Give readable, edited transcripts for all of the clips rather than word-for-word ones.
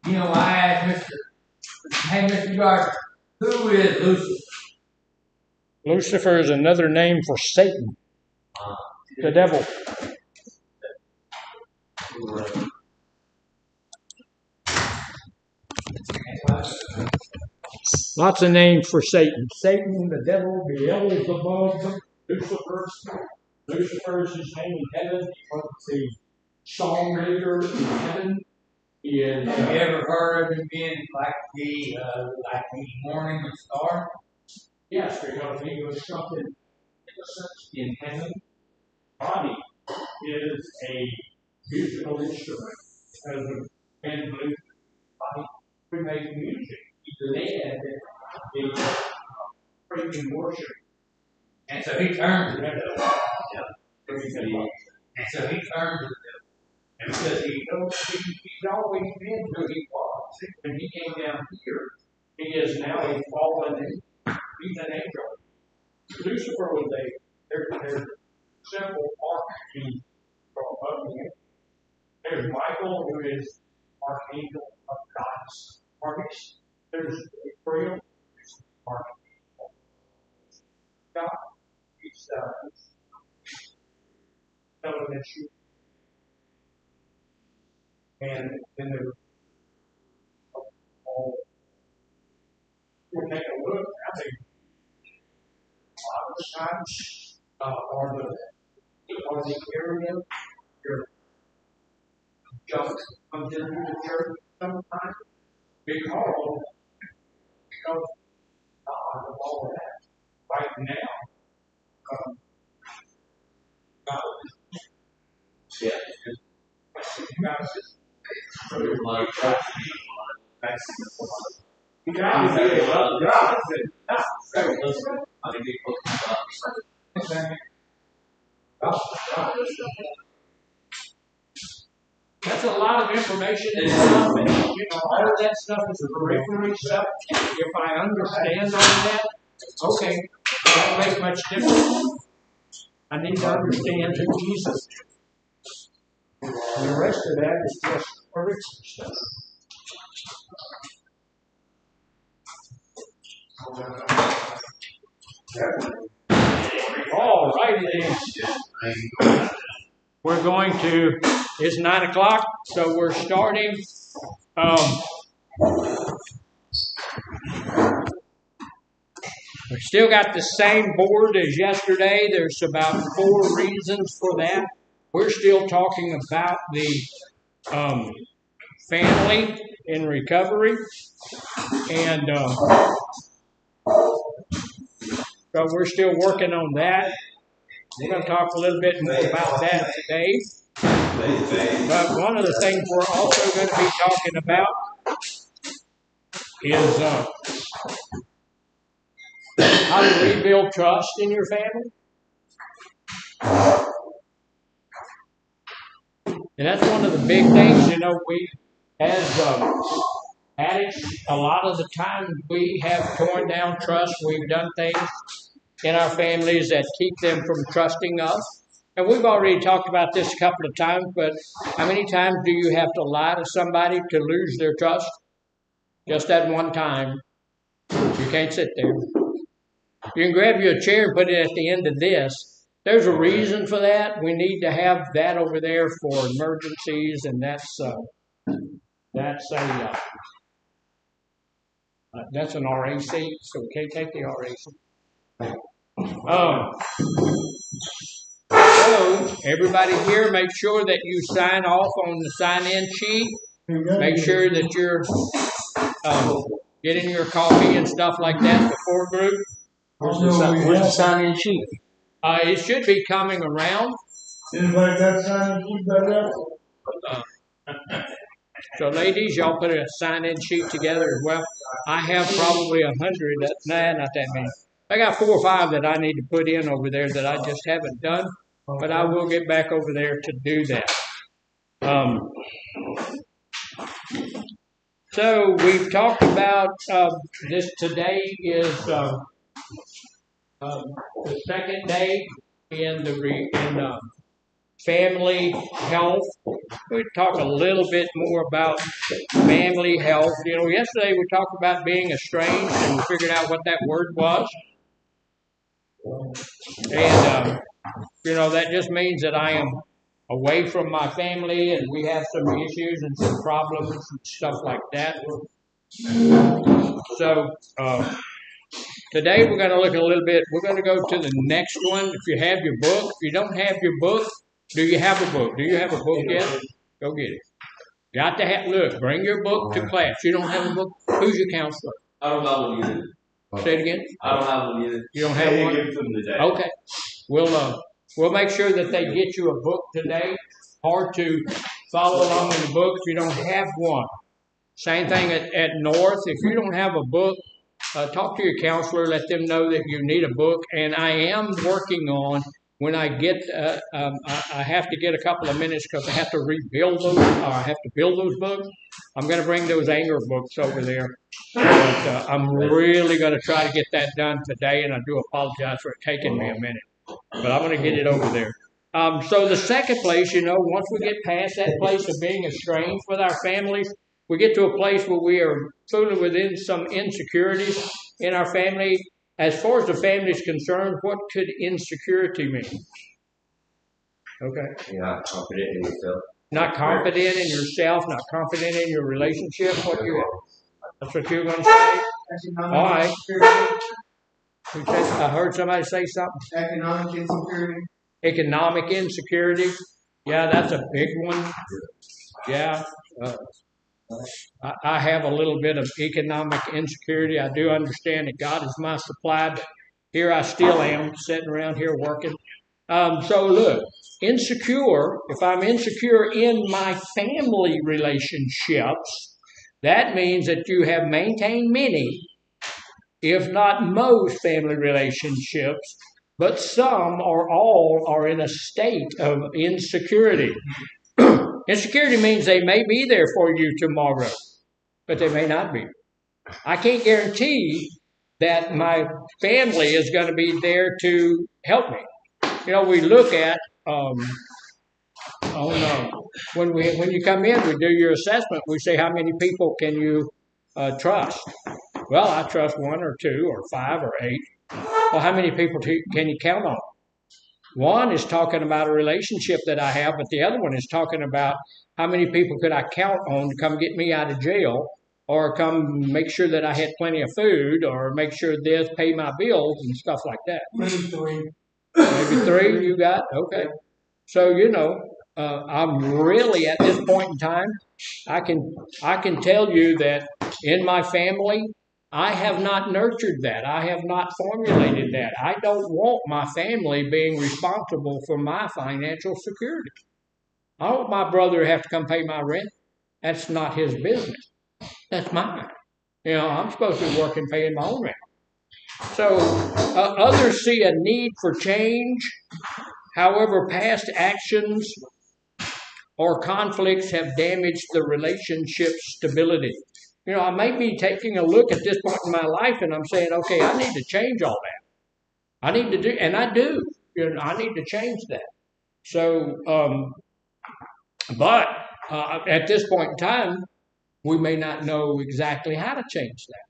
You know, I asked hey, Mr. Gardner, who is Lucifer? Lucifer is another name for Satan, the devil. Lots of names for Satan. Satan, the devil, Beelzebub, Lucifer. Lucifer is his name in heaven. He was the song maker in heaven. He is, Have you ever heard of him being like the morning star? Yes, because he was something in heaven. Body is a musical instrument. Because of Ben Blue's body, we make music. He led the praise and worship. And so he turned to the devil. And so he turned to the devil. And because he's always been who he was. When he came down here, He is now a fallen angel. He's an angel. Lucifer was there's several archangels from above him. There's Michael, who is archangel of God's armies. There's Gabriel, who's archangel of God. He's elementary. And then there's all. We'll take a look. I think a lot of the times are the area where junk comes into the church sometimes because of God of all of that. Right now, God is God is That's a lot of information and stuff, and all of that stuff is periphery stuff. If I understand all of that, okay, that won't make much difference. I need to understand who Jesus is. And the rest of that is just periphery stuff. All righty then. We're going to, it's 9 o'clock, so we're starting. We've still got the same board as yesterday. There's about 4 reasons for that. We're still talking about the family in recovery. And so we're still working on that. We're going to talk a little bit more about that today. But one of the things we're also going to be talking about is how to rebuild trust in your family. And that's one of the big things, we as addicts, a lot of the time we have torn down trust. We've done things in our families that keep them from trusting us. And we've already talked about this a couple of times, but how many times do you have to lie to somebody to lose their trust? Just that one time. You can't sit there. You can grab you a chair and put it at the end of this. There's a reason for that. We need to have that over there for emergencies, and that's an RAC, so we can't take the RAC. So everybody here, make sure that you sign off on the sign-in sheet. Make sure that you're getting your coffee and stuff like that before group. Where's the sign-in sheet? It should be coming around. Anybody got sign-in sheet back up? So ladies, y'all put a sign-in sheet together as well. I have probably 100. Not that many. I got 4 or 5 that I need to put in over there that I just haven't done. But I will get back over there to do that. So we've talked about this. Today is the second day in family health. We talk a little bit more about family health. You know, yesterday we talked about being estranged and we figured out what that word was. And, you know, that just means that I am away from my family and we have some issues and some problems and stuff like that. So, today we're going to look a little bit, we're going to go to the next one. If you have your book, if you don't have your book, do you have a book? Do you have a book yet? Go get it. Got to have, look, bring your book to class. You don't have a book? Who's your counselor? I don't have one either. Say it again? I don't have one either. You don't have one? Give it to them today. Okay. We'll make sure that they get you a book today. Hard to follow along in the book if you don't have one. Same thing at North. If you don't have a book, talk to your counselor. Let them know that you need a book. And I am working on, when I get, I have to get a couple of minutes because I have to rebuild those, or I have to build those books. I'm going to bring those anger books over there. But I'm really going to try to get that done today, and I do apologize for it taking me a minute. But I'm going to get it over there. So the second place, you know, once we get past that place of being estranged with our families, we get to a place where we are truly within some insecurities in our family. As far as the family is concerned, what could insecurity mean? Okay. You're not confident in yourself. Not confident in yourself, not confident in your relationship. That's what you're going to say? All right. I heard somebody say something. Economic insecurity. Economic insecurity. Yeah, that's a big one. Yeah. I have a little bit of economic insecurity. I do understand that God is my supply, but here I still am sitting around here working. So look, insecure, if I'm insecure in my family relationships, that means that you have maintained many, if not most family relationships, but some or all are in a state of insecurity. Insecurity means they may be there for you tomorrow, but they may not be. I can't guarantee that my family is going to be there to help me. You know, we look at, when you come in, we do your assessment. We say, how many people can you trust? Well, I trust 1 or 2 or 5 or 8. Well, how many people can you count on? One is talking about a relationship that I have, but the other one is talking about how many people could I count on to come get me out of jail, or come make sure that I had plenty of food, or make sure this, pay my bills and stuff like that. Maybe 3. Maybe 3 you got? Okay. So, you know, I'm really at this point in time, I can tell you that in my family, I have not nurtured that. I have not formulated that. I don't want my family being responsible for my financial security. I don't want my brother to have to come pay my rent. That's not his business. That's mine. You know, I'm supposed to be working paying my own rent. So others see a need for change. However, past actions or conflicts have damaged the relationship stability. You know, I may be taking a look at this point in my life and I'm saying, okay, I need to change all that. I need to do, and I do. You know, I need to change that. So, but at this point in time, we may not know exactly how to change that.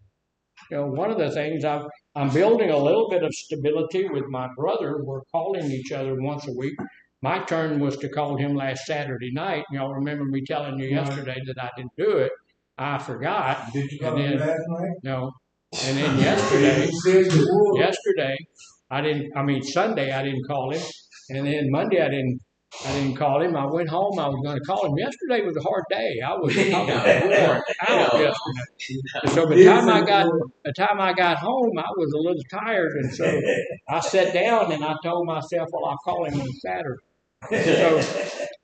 You know, one of the things I'm building a little bit of stability with my brother. We're calling each other once a week. My turn was to call him last Saturday night. Y'all remember me telling you yesterday that I didn't do it. I forgot. Did you call him last night? No. And then yesterday, Sunday I didn't call him. And then Monday I didn't call him. I went home. I was going to call him. Yesterday was a hard day. I was worn out yesterday. So by the time I got home, I was a little tired. And so I sat down and I told myself, well, I'll call him on Saturday. So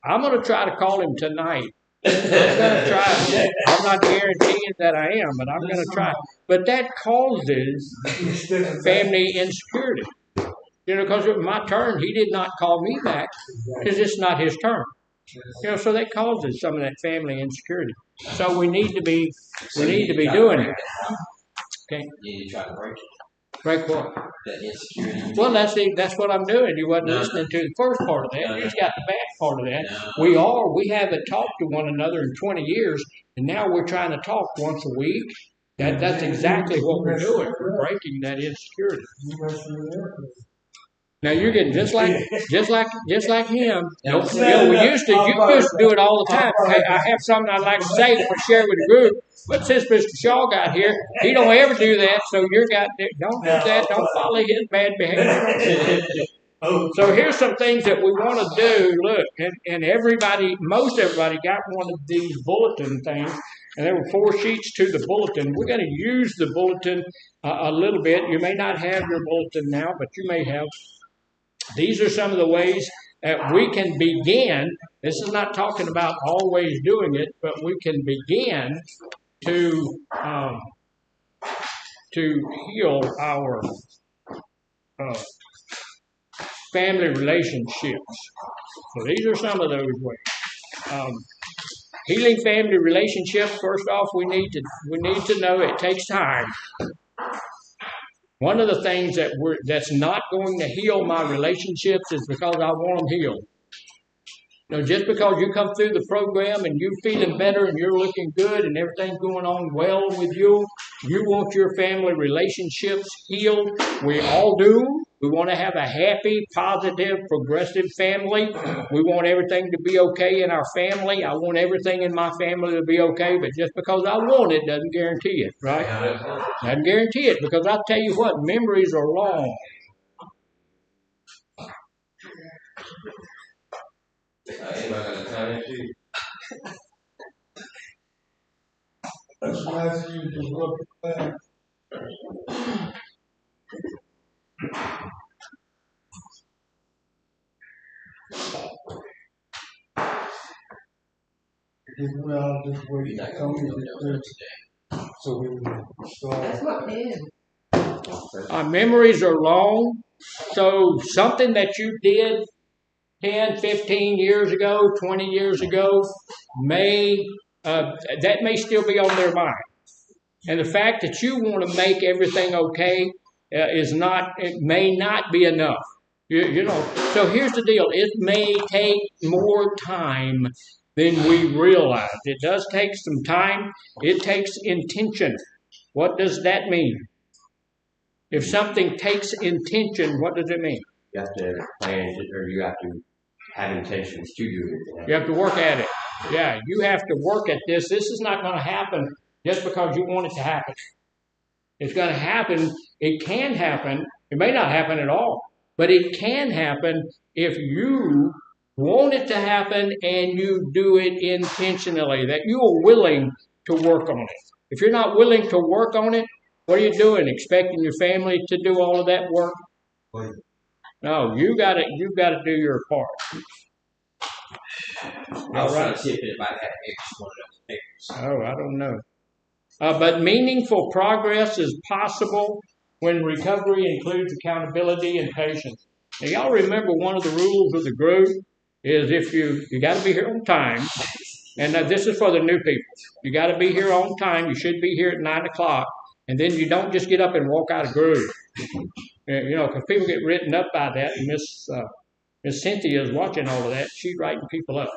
I'm going to try to call him tonight. I'm going to try. I'm not guaranteeing that I am, but I'm going to try. But that causes family insecurity. You know, because it was my turn, he did not call me back because it's not his turn. You know, so that causes some of that family insecurity. So we need to be doing that. Okay. You need to try to break Break what? That insecurity. Well, that's what I'm doing. You wasn't No. listening to the first part of that. No, You no. just got the back part of that. No. We haven't talked to one another in 20 years, and now we're trying to talk once a week. That's exactly what we're doing. We're breaking that insecurity. Now you're getting just like him. You used to do it all the time. Hey, I have something I'd like to say to share with the group, but since Mr. Shaw got here, he don't ever do that. So don't do that. Don't follow his bad behavior. So here's some things that we want to do. Look, and most everybody got one of these bulletin things, and there were 4 sheets to the bulletin. We're going to use the bulletin a little bit. You may not have your bulletin now, but you may have. These are some of the ways that we can begin. This is not talking about always doing it, but we can begin to heal our family relationships. So these are some of those ways. Healing family relationships. First off, we need to know it takes time. One of the things that's not going to heal my relationships is because I want them healed. Just because you come through the program and you're feeling better and you're looking good and everything's going on well with you, you want your family relationships healed. We all do. We want to have a happy, positive, progressive family. We want everything to be okay in our family. I want everything in my family to be okay, but just because I want it doesn't guarantee it, right? Doesn't guarantee it, because I'll tell you what, memories are long. Anybody got a comment too? That's nice of you to look at that. Well, just wait. Tell me so we can start. Memories are long, so something that you did 10, 15 years ago, 20 years ago, that may still be on their mind. And the fact that you want to make everything okay it may not be enough. So here's the deal. It may take more time than we realize. It does take some time. It takes intention. What does that mean? If something takes intention, what does it mean? You have to plan it, or you have to have intentions to do it. You have to work at it. Yeah, you have to work at this. This is not going to happen just because you want it to happen. It's going to happen. It can happen. It may not happen at all, but it can happen if you want it to happen and you do it intentionally, that you are willing to work on it. If you're not willing to work on it, what are you doing? Expecting your family to do all of that work? No, you got to do your part. I was trying to see if it might have extra one of those papers. Oh, I don't know. But meaningful progress is possible when recovery includes accountability and patience. Now, y'all remember one of the rules of the group is if you got to be here on time, and this is for the new people. You got to be here on time. You should be here at 9 o'clock, and then you don't just get up and walk out of group. Because people get written up by that, and Miss Cynthia is watching all of that. She's writing people up.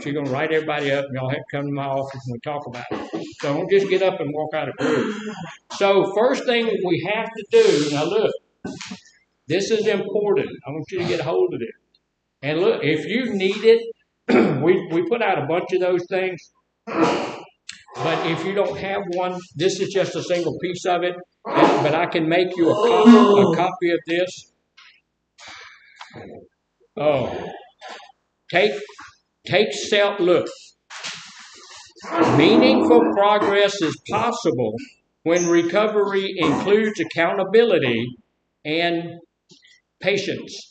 She's going to write everybody up, and y'all have to come to my office and we talk about it. So don't just get up and walk out of group. So first thing we have to do, now look, this is important. I want you to get a hold of it. And look, if you need it, we put out a bunch of those things. But if you don't have one, this is just a single piece of it. But I can make you a copy of this. Oh, take look. Meaningful progress is possible when recovery includes accountability and patience.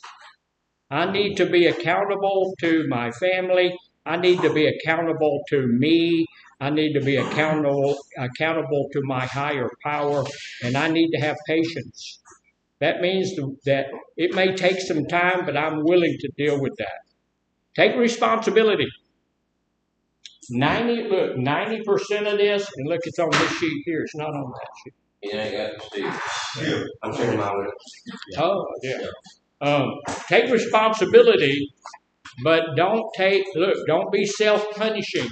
I need to be accountable to my family. I need to be accountable to me. I need to be accountable to my higher power, and I need to have patience. That means that it may take some time, but I'm willing to deal with that. Take responsibility. 90% of this, and look, it's on this sheet here. It's not on that sheet. Yeah, I got it, Steve. I'm sharing mine with him. Oh, yeah. Take responsibility, but don't be self-punishing.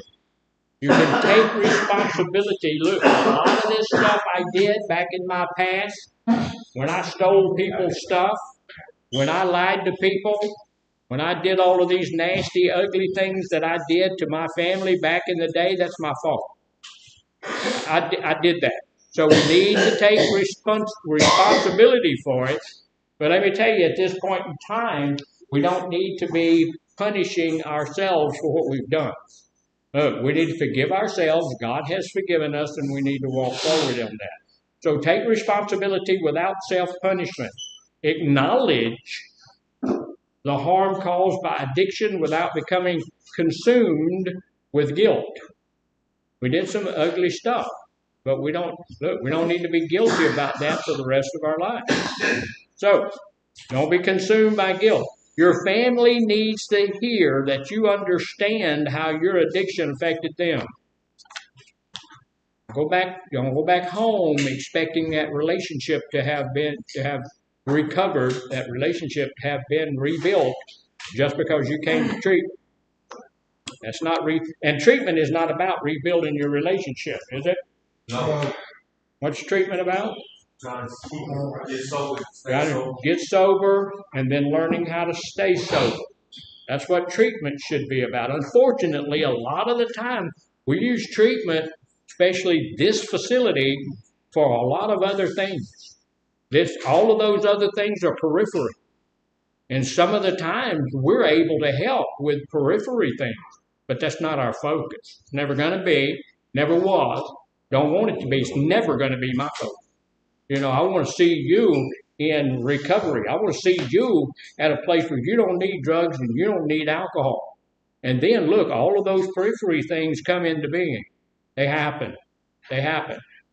You can take responsibility. Look, a lot of this stuff I did back in my past, when I stole people's stuff, when I lied to people, when I did all of these nasty, ugly things that I did to my family back in the day, that's my fault. I did that. So we need to take responsibility for it. But let me tell you, at this point in time, we don't need to be punishing ourselves for what we've done. Look, we need to forgive ourselves. God has forgiven us, and we need to walk forward in that. So take responsibility without self-punishment. Acknowledge the harm caused by addiction without becoming consumed with guilt. We did some ugly stuff, but we don't need to be guilty about that for the rest of our lives. So don't be consumed by guilt. Your family needs to hear that you understand how your addiction affected them. Don't go back home expecting that relationship to have recovered, that relationship to have been rebuilt just because you came to treatment. That's not and treatment is not about rebuilding your relationship, is it? No. What's treatment about? Trying to get sober. Get sober and then learning how to stay sober. That's what treatment should be about. Unfortunately, a lot of the time we use treatment, especially this facility, for a lot of other things. All of those other things are periphery. And some of the times we're able to help with periphery things, but that's not our focus. It's never going to be, never was, don't want it to be. It's never going to be my focus. I want to see you in recovery. I want to see you at a place where you don't need drugs and you don't need alcohol. And then look, all of those periphery things come into being. They happen.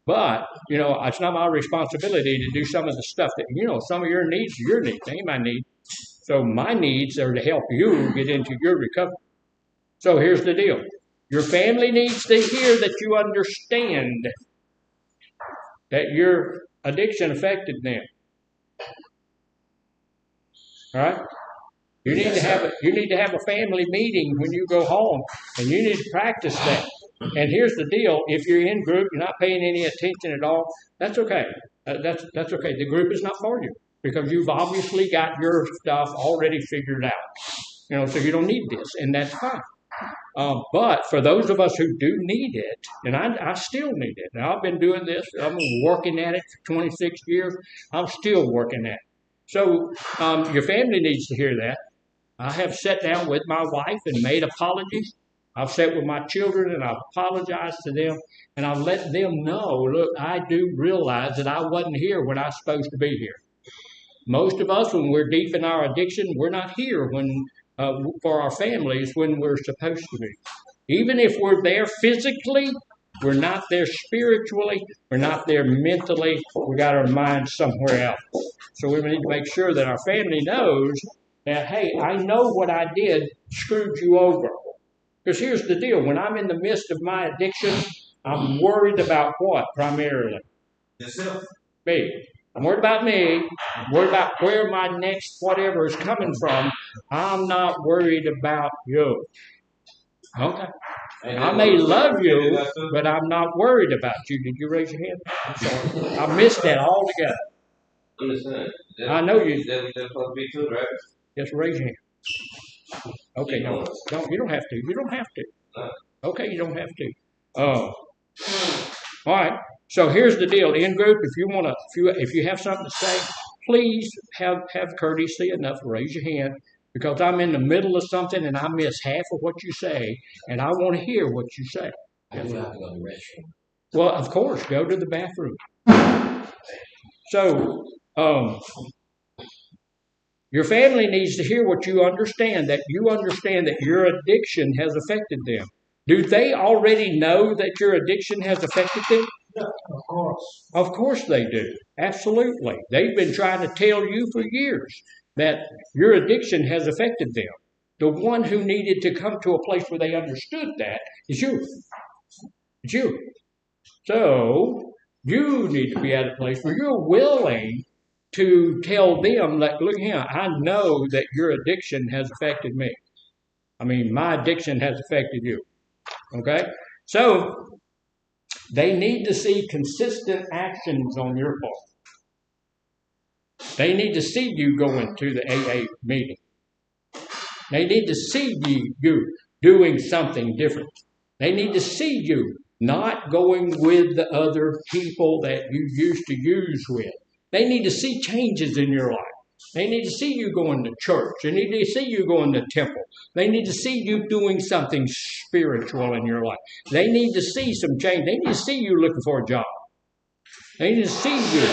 But, it's not my responsibility to do some of the stuff that, some of your needs are your needs. They ain't my need. So my needs are to help you get into your recovery. So here's the deal. Your family needs to hear that you understand that your addiction affected them. All right? You need to have a family meeting when you go home, and you need to practice that. And here's the deal: if you're in group, you're not paying any attention at all. That's okay. That's okay. The group is not for you because you've obviously got your stuff already figured out. So you don't need this, and that's fine. But for those of us who do need it, and I still need it. Now, I've been doing this. I'm working at it for 26 years. I'm still working at it. So your family needs to hear that. I have sat down with my wife and made apologies. I've sat with my children and I've apologized to them. And I've let them know, look, I do realize that I wasn't here when I was supposed to be here. Most of us, when we're deep in our addiction, we're not here for our families when we're supposed to be. Even if we're there physically, we're not there spiritually, we're not there mentally, we got our minds somewhere else. So we need to make sure that our family knows that, hey, I know what I did screwed you over. Because here's the deal, when I'm in the midst of my addiction, I'm worried about what primarily? Yourself. Me. I'm worried about me. I'm worried about where my next whatever is coming from. I'm not worried about you. Okay. I may love you, but I'm not worried about you. Did you raise your hand? I'm sorry. I missed that altogether. Understand. I know you. That's supposed to be too, right? Just raise your hand. Okay, no, you don't have to. You don't have to. Okay, you don't have to. All right. So here's the deal. In group, if you have something to say, please have courtesy enough to raise your hand because I'm in the middle of something and I miss half of what you say, and I want to hear what you say. I do have to go to the restroom. Well, of course, go to the bathroom. So, your family needs to hear what you understand, that you understand that your addiction has affected them. Do they already know that your addiction has affected them? Yeah, of course. Of course they do. Absolutely. They've been trying to tell you for years that your addiction has affected them. The one who needed to come to a place where they understood that is you. It's you. So, You need to be at a place where you're willing to tell them, like, look here, I know that your addiction has affected me. I mean, my addiction has affected you. Okay? So they need to see consistent actions on your part. They need to see you going to the AA meeting. They need to see you doing something different. They need to see you not going with the other people that you used to use with. They need to see changes in your life. They need to see you going to church. They need to see you going to temple. They need to see you doing something spiritual in your life. They need to see some change. They need to see you looking for a job. They need to see you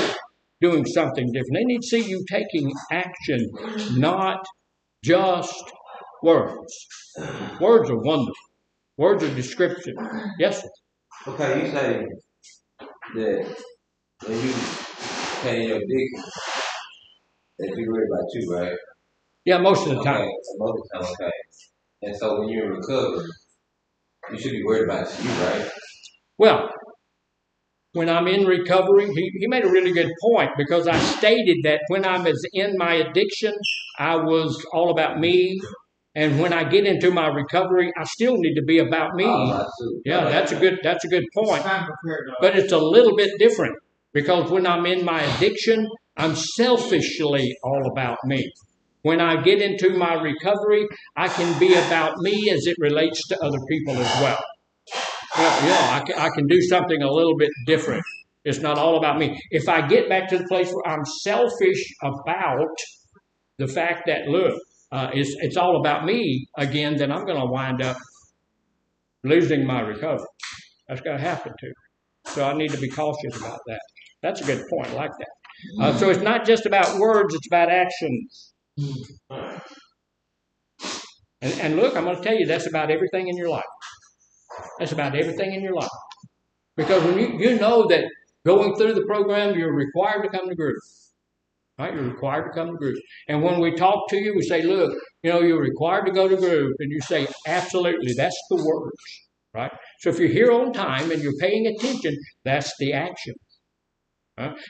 doing something different. They need to see you taking action, not just words. Words are wonderful. Words are description. Yes, sir. Okay, you say that when you pay your addiction, that you worry about you, right? Yeah, most of the time. Okay, most of the time, okay. And so when you're in recovery, you should be worried about you, right? Well, when I'm in recovery, he made a really good point, because I stated that when I was in my addiction, I was all about me. And when I get into my recovery, I still need to be about me. All about you. Yeah, that's a good point. But it's a little bit different, because when I'm in my addiction, I'm selfishly all about me. When I get into my recovery, I can be about me as it relates to other people as well. I can do something a little bit different. It's not all about me. If I get back to the place where I'm selfish about the fact that, look, it's all about me again, then I'm going to wind up losing my recovery. That's going to happen too. So I need to be cautious about that. That's a good point. I like that. So it's not just about words, it's about actions. And look, I'm going to tell you, that's about everything in your life. That's about everything in your life. Because when you know that going through the program, you're required to come to group. Right? You're required to come to group. And when we talk to you, we say, look, you're required to go to group. And you say, absolutely, that's the words. Right? So if you're here on time and you're paying attention, that's the action.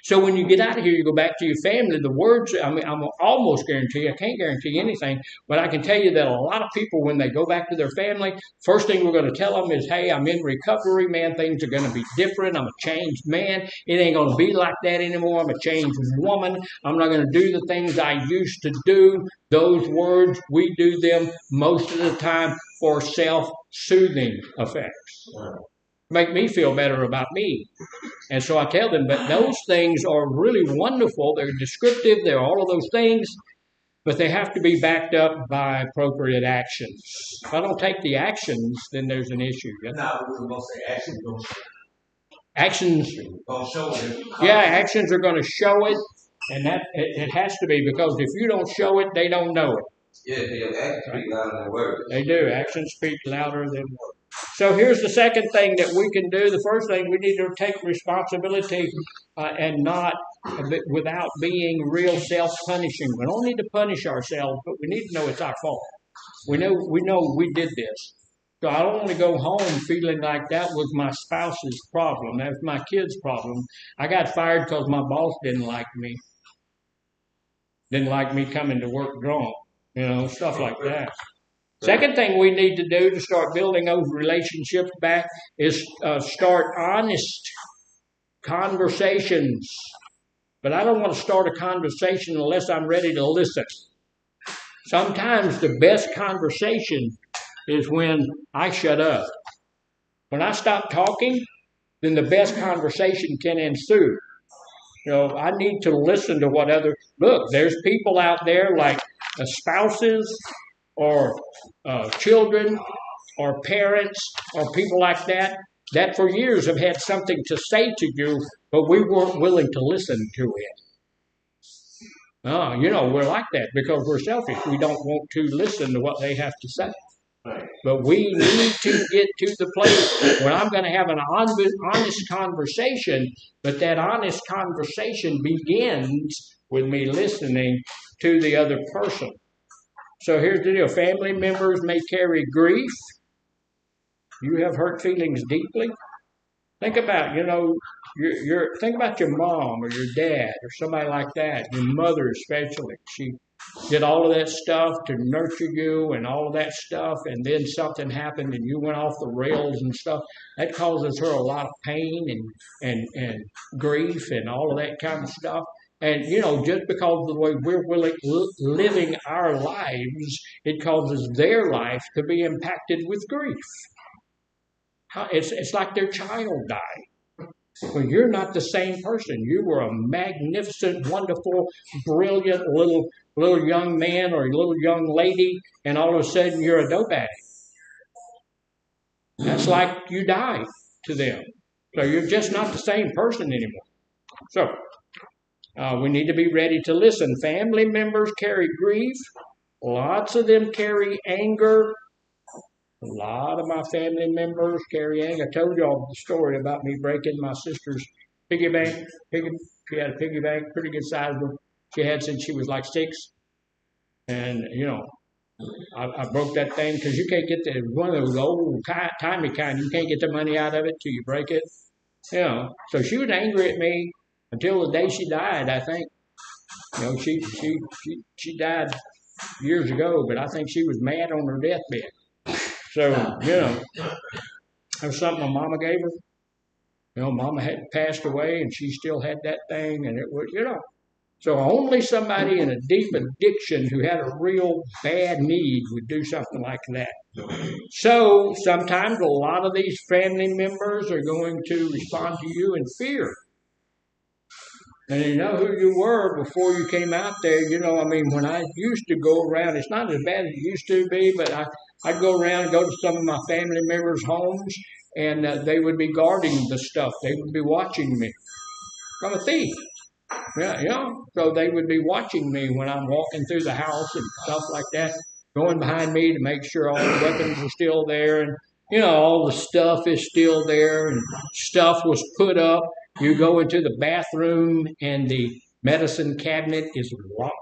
So when you get out of here, you go back to your family, the words, I'm almost guarantee, I can't guarantee anything, but I can tell you that a lot of people, when they go back to their family, first thing we're going to tell them is, hey, I'm in recovery, man, things are going to be different, I'm a changed man, it ain't going to be like that anymore, I'm a changed woman, I'm not going to do the things I used to do. Those words, we do them most of the time for self-soothing effects. Make me feel better about me. And so I tell them, but those things are really wonderful. They're descriptive. They're all of those things, but they have to be backed up by appropriate actions. If I don't take the actions, then there's an issue. No, we're going to say actions don't show. Actions, Don't show it. yeah, actions are going to show it, and that it has to be, because if you don't show it, they don't know it. Yeah, your actions speak louder than words. They do. Actions speak louder than words. So here's the second thing that we can do. The first thing, we need to take responsibility and not without being real self-punishing. We don't need to punish ourselves, but we need to know it's our fault. We know we did this. So I don't want to go home feeling like that was my spouse's problem. That was my kid's problem. I got fired because my boss didn't like me. Didn't like me coming to work drunk. Stuff like that. Second thing we need to do to start building those relationships back is start honest conversations. But I don't want to start a conversation unless I'm ready to listen. Sometimes the best conversation is when I shut up. When I stop talking, then the best conversation can ensue. I need to listen to what look, there's people out there like spouses or children or parents or people like that for years have had something to say to you, but we weren't willing to listen to it. We're like that because we're selfish. We don't want to listen to what they have to say. But we need to get to the place where I'm going to have an honest conversation, but that honest conversation begins with me listening to the other person. So here's the deal. Family members may carry grief. You have hurt feelings deeply. Think about, think about your mom or your dad or somebody like that, your mother especially. She did all of that stuff to nurture you and all of that stuff, and then something happened and you went off the rails and stuff. That causes her a lot of pain and grief and all of that kind of stuff. And just because of the way living our lives, it causes their life to be impacted with grief. It's like their child died. Well, you're not the same person. You were a magnificent, wonderful, brilliant little young man or little young lady, and all of a sudden you're a dope addict. That's like you died to them. So you're just not the same person anymore. So we need to be ready to listen. Family members carry grief. Lots of them carry anger. A lot of my family members carry anger. I told y'all the story about me breaking my sister's piggy bank. She had a piggy bank, pretty good size one. She had since she was like 6. And, I broke that thing because you can't get one of those old timey kind. You can't get the money out of it till you break it. So she was angry at me until the day she died, I think. She died years ago, but I think she was mad on her deathbed. So, there's something my mama gave her. Mama had passed away and she still had that thing, and it was, So only somebody in a deep addiction who had a real bad need would do something like that. So sometimes a lot of these family members are going to respond to you in fear. And you know who you were before you came out there. When I used to go around, it's not as bad as it used to be, but I'd go around, go to some of my family members' homes, and they would be guarding the stuff. They would be watching me. I'm a thief. Yeah. So they would be watching me when I'm walking through the house and stuff like that, going behind me to make sure all the weapons are still there, and all the stuff is still there, and stuff was put up. You go into the bathroom and the medicine cabinet is locked.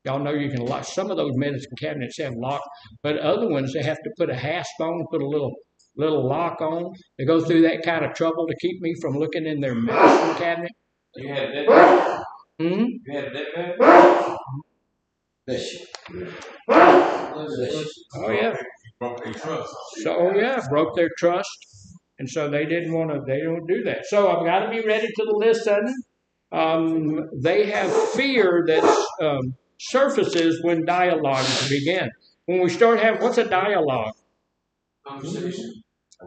Y'all know you can lock. Some of those medicine cabinets have lock, but other ones they have to put a hasp on, put a little lock on. They go through that kind of trouble to keep me from looking in their medicine cabinet. You had that? Hmm? You had that? Oh yeah. Broke their trust. Broke their trust, and so they didn't want to. They don't do that. So I've got to be ready to listen. They have fear that surfaces when dialogues begin. When we start having, what's a dialogue? Conversation.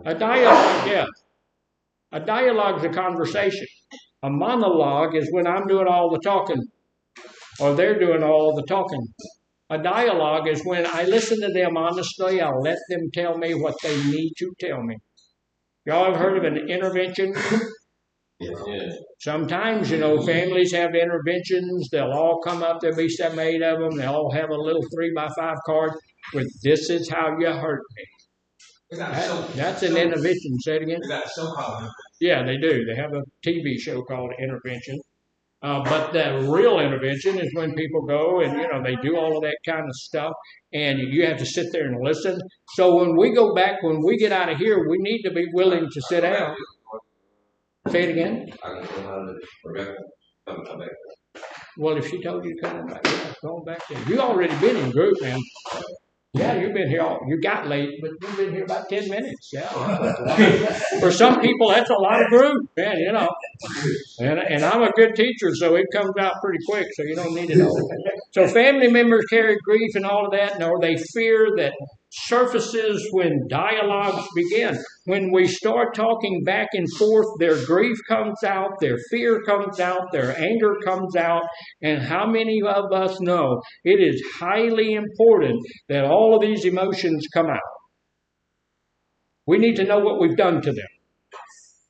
A dialogue, yeah. A dialogue is a conversation. A monologue is when I'm doing all the talking, or they're doing all the talking. A dialogue is when I listen to them honestly. I'll let them tell me what they need to tell me. Y'all have heard of an intervention? Yes. Sometimes, families have interventions. They'll all come up. There'll be 7, 8 of them. They'll all have a little 3x5 card with "This is how you hurt me." That's an intervention. Say it again. They got a show called. Yeah, they do. They have a TV show called Intervention. But the real intervention is when people go and, they do all of that kind of stuff, and you have to sit there and listen. So when we go back, when we get out of here, we need to be willing to sit down. Say it again. Well, if she told you to come back, going back there. You already been in group, man. Yeah, you've been here. You got late, but you've been here about 10 minutes. Yeah. For some people, that's a lot of group, man. And I'm a good teacher, so it comes out pretty quick. So you don't need it all. So family members carry grief and all of that, or they fear that surfaces when dialogues begin. When we start talking back and forth, their grief comes out, their fear comes out, their anger comes out. And how many of us know it is highly important that all of these emotions come out? We need to know what we've done to them.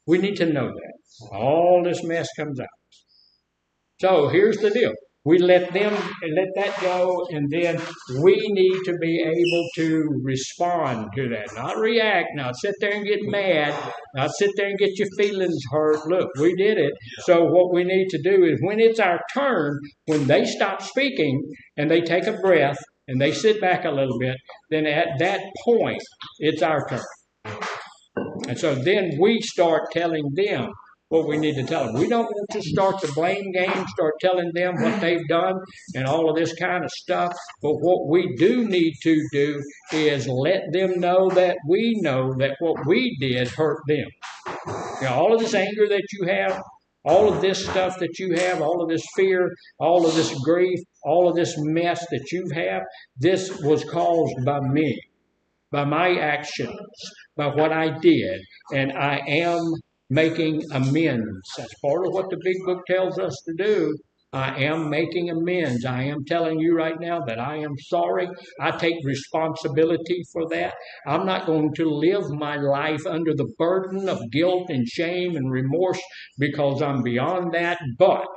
We need to know that. All this mess comes out. So here's the deal. We let that go, and then we need to be able to respond to that. Not react, not sit there and get mad, not sit there and get your feelings hurt. Look, we did it. So what we need to do is when it's our turn, when they stop speaking and they take a breath and they sit back a little bit, then at that point, it's our turn. And so then we start telling them what we need to tell them. We don't want to start the blame game, start telling them what they've done and all of this kind of stuff. But what we do need to do is let them know that we know that what we did hurt them. You know, all of this anger that you have, all of this stuff that you have, all of this fear, all of this grief, all of this mess that you have, this was caused by me, by my actions, by what I did, and I am making amends. That's part of what the big book tells us to do. I am making amends. I am telling you right now that I am sorry. I take responsibility for that. I'm not going to live my life under the burden of guilt and shame and remorse because I'm beyond that. But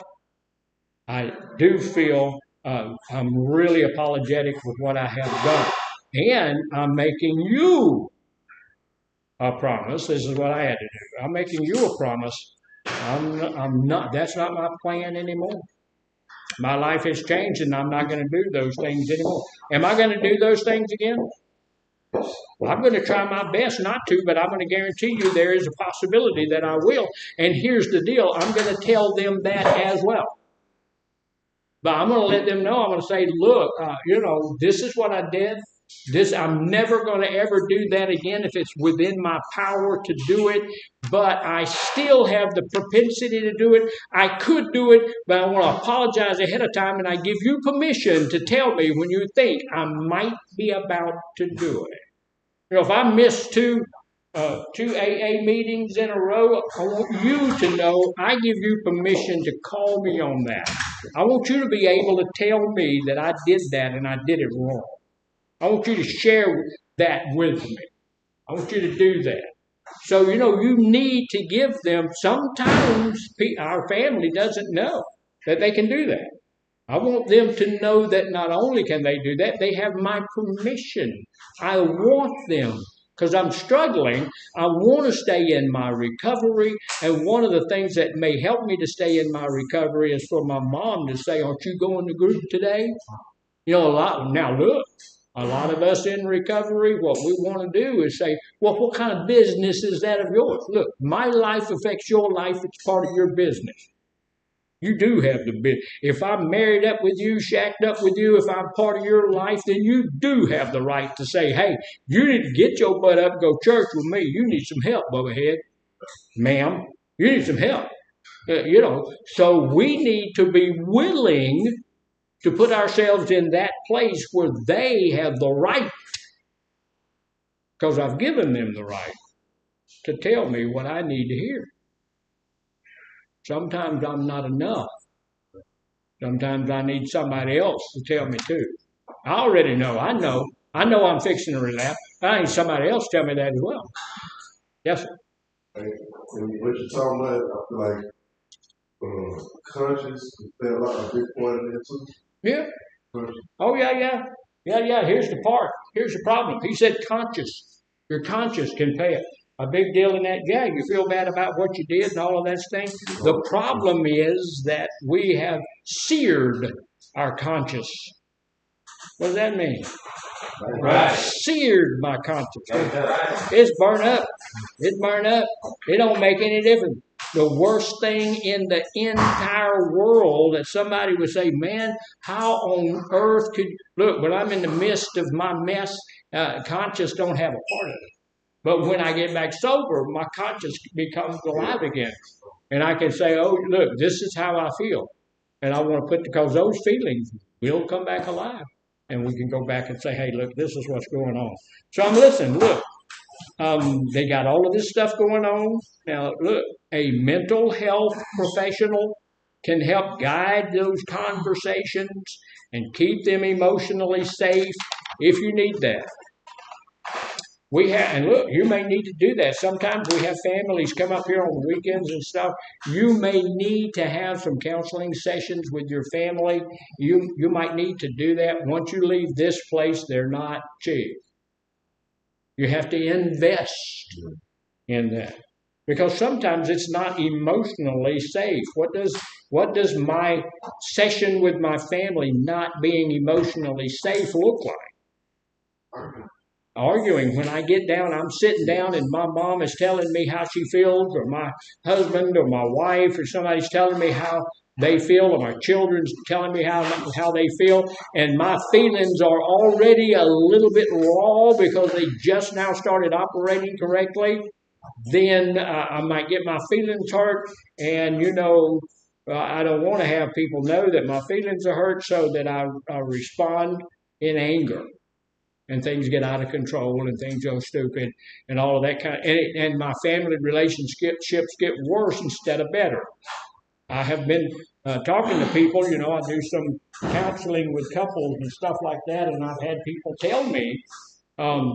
I do feel I'm really apologetic for what I have done. And I'm making you a promise. This is what I had to do. I'm making you a promise. I'm not, that's not my plan anymore. My life has changed and I'm not going to do those things anymore. Am I going to do those things again? I'm going to try my best not to, but I'm going to guarantee you there is a possibility that I will. And here's the deal. I'm going to tell them that as well. But I'm going to let them know. I'm going to say, look, this is what I did. I'm never going to ever do that again if it's within my power to do it, but I still have the propensity to do it. I could do it, but I want to apologize ahead of time, and I give you permission to tell me when you think I might be about to do it. If I miss two AA meetings in a row, I want you to know I give you permission to call me on that. I want you to be able to tell me that I did that and I did it wrong. I want you to share that with me. I want you to do that. So, you need to give them, sometimes our family doesn't know that they can do that. I want them to know that not only can they do that, they have my permission. I want them, because I'm struggling, I want to stay in my recovery. And one of the things that may help me to stay in my recovery is for my mom to say, aren't you going to group today? A lot of us in recovery, what we want to do is say, well, what kind of business is that of yours? Look, my life affects your life. It's part of your business. You do have the business. If I'm married up with you, shacked up with you, if I'm part of your life, then you do have the right to say, hey, you need to get your butt up and go church with me. You need some help, Bubbahead. Ma'am, you need some help. So we need to be willing to put ourselves in that place where they have the right, because I've given them the right, to tell me what I need to hear. Sometimes I'm not enough. Sometimes I need somebody else to tell me too. I already know. I know I'm fixing to relapse. I need somebody else to tell me that as well. Yes, sir. And what you're talking about, I feel like conscious play a lot of big part in it too. Yeah. Oh, yeah. Here's the part. Here's the problem. He said conscious. Your conscience can play a big deal in that. Yeah, you feel bad about what you did and all of that thing. The problem is that we have seared our conscience. What does that mean? Right. Seared my conscience. It's burned up. It's burned up. It don't make any difference. The worst thing in the entire world that somebody would say, man, how on earth could... Look, when I'm in the midst of my mess, conscience don't have a part of it. But when I get back sober, my conscience becomes alive again. And I can say, oh, look, this is how I feel. And I want to because those feelings will come back alive. And we can go back and say, hey, look, this is what's going on. So I'm listening, look. They got all of this stuff going on. Now, look, a mental health professional can help guide those conversations and keep them emotionally safe if you need that. And look, you may need to do that. Sometimes we have families come up here on the weekends and stuff. You may need to have some counseling sessions with your family. You might need to do that. Once you leave this place, they're not cheap. You have to invest in that. Because sometimes it's not emotionally safe. What does my session with my family not being emotionally safe look like? arguing. When I get down, I'm sitting down and my mom is telling me how she feels, or my husband or my wife or somebody's telling me how they feel, or my children's telling me how they feel, and my feelings are already a little bit raw because they just now started operating correctly, then I might get my feelings hurt, and I don't want to have people know that my feelings are hurt, so that I respond in anger, and things get out of control, and things go stupid, and all of that and my family relationships get worse instead of better. I have been talking to people. I do some counseling with couples and stuff like that, and I've had people tell me, I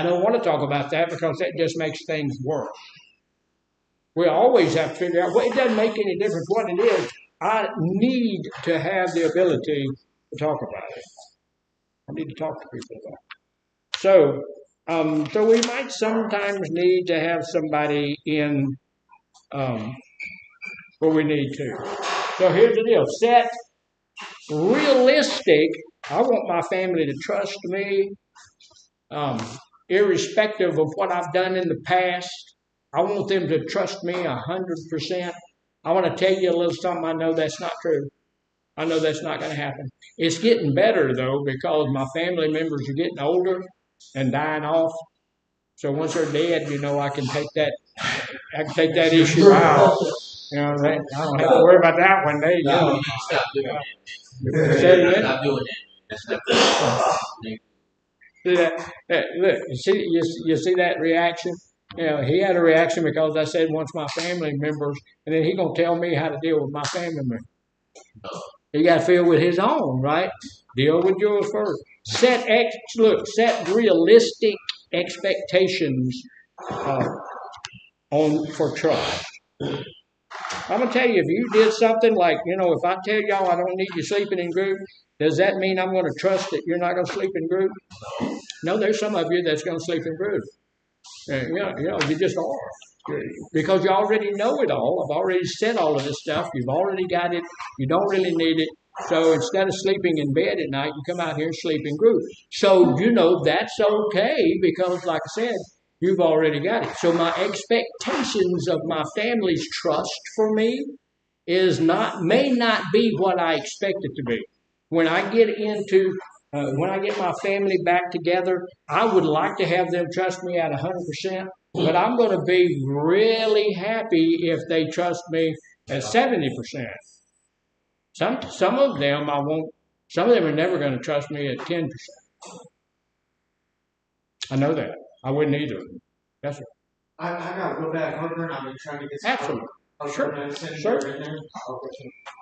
don't want to talk about that because that just makes things worse. We always have to figure out, well, it doesn't make any difference what it is. I need to have the ability to talk about it. I need to talk to people about it. So we might sometimes need to have somebody in where we need to. So here's the deal. Set realistic. I want my family to trust me, irrespective of what I've done in the past. I want them to trust me 100%. I want to tell you a little something. I know that's not true. I know that's not going to happen. It's getting better, though, because my family members are getting older and dying off. So once they're dead, I can take that issue out. I don't have to worry about that one day. Stop doing Say Stop doing that. That's not Look, you see that reaction? He had a reaction because I said once my family members, and then he gonna tell me how to deal with my family members. He got to deal with his own, right? Deal with yours first. Set realistic expectations for trust. I'm gonna tell you, if you did something like, if I tell y'all I don't need you sleeping in group, does that mean I'm going to trust that you're not going to sleep in group? No, there's some of you that's going to sleep in group. You just are. Because you already know it all. I've already said all of this stuff. You've already got it. You don't really need it. So instead of sleeping in bed at night, you come out here and sleep in group. So, that's okay because, like I said, you've already got it. So my expectations of my family's trust for me may not be what I expect it to be. When I get my family back together, I would like to have them trust me at 100%, but I'm going to be really happy if they trust me at 70%. Some of them I won't. Some of them are never going to trust me at 10%. I know that. I wouldn't either. Yes, sir. I gotta go back over and I've been trying to get some. Absolutely. Sure.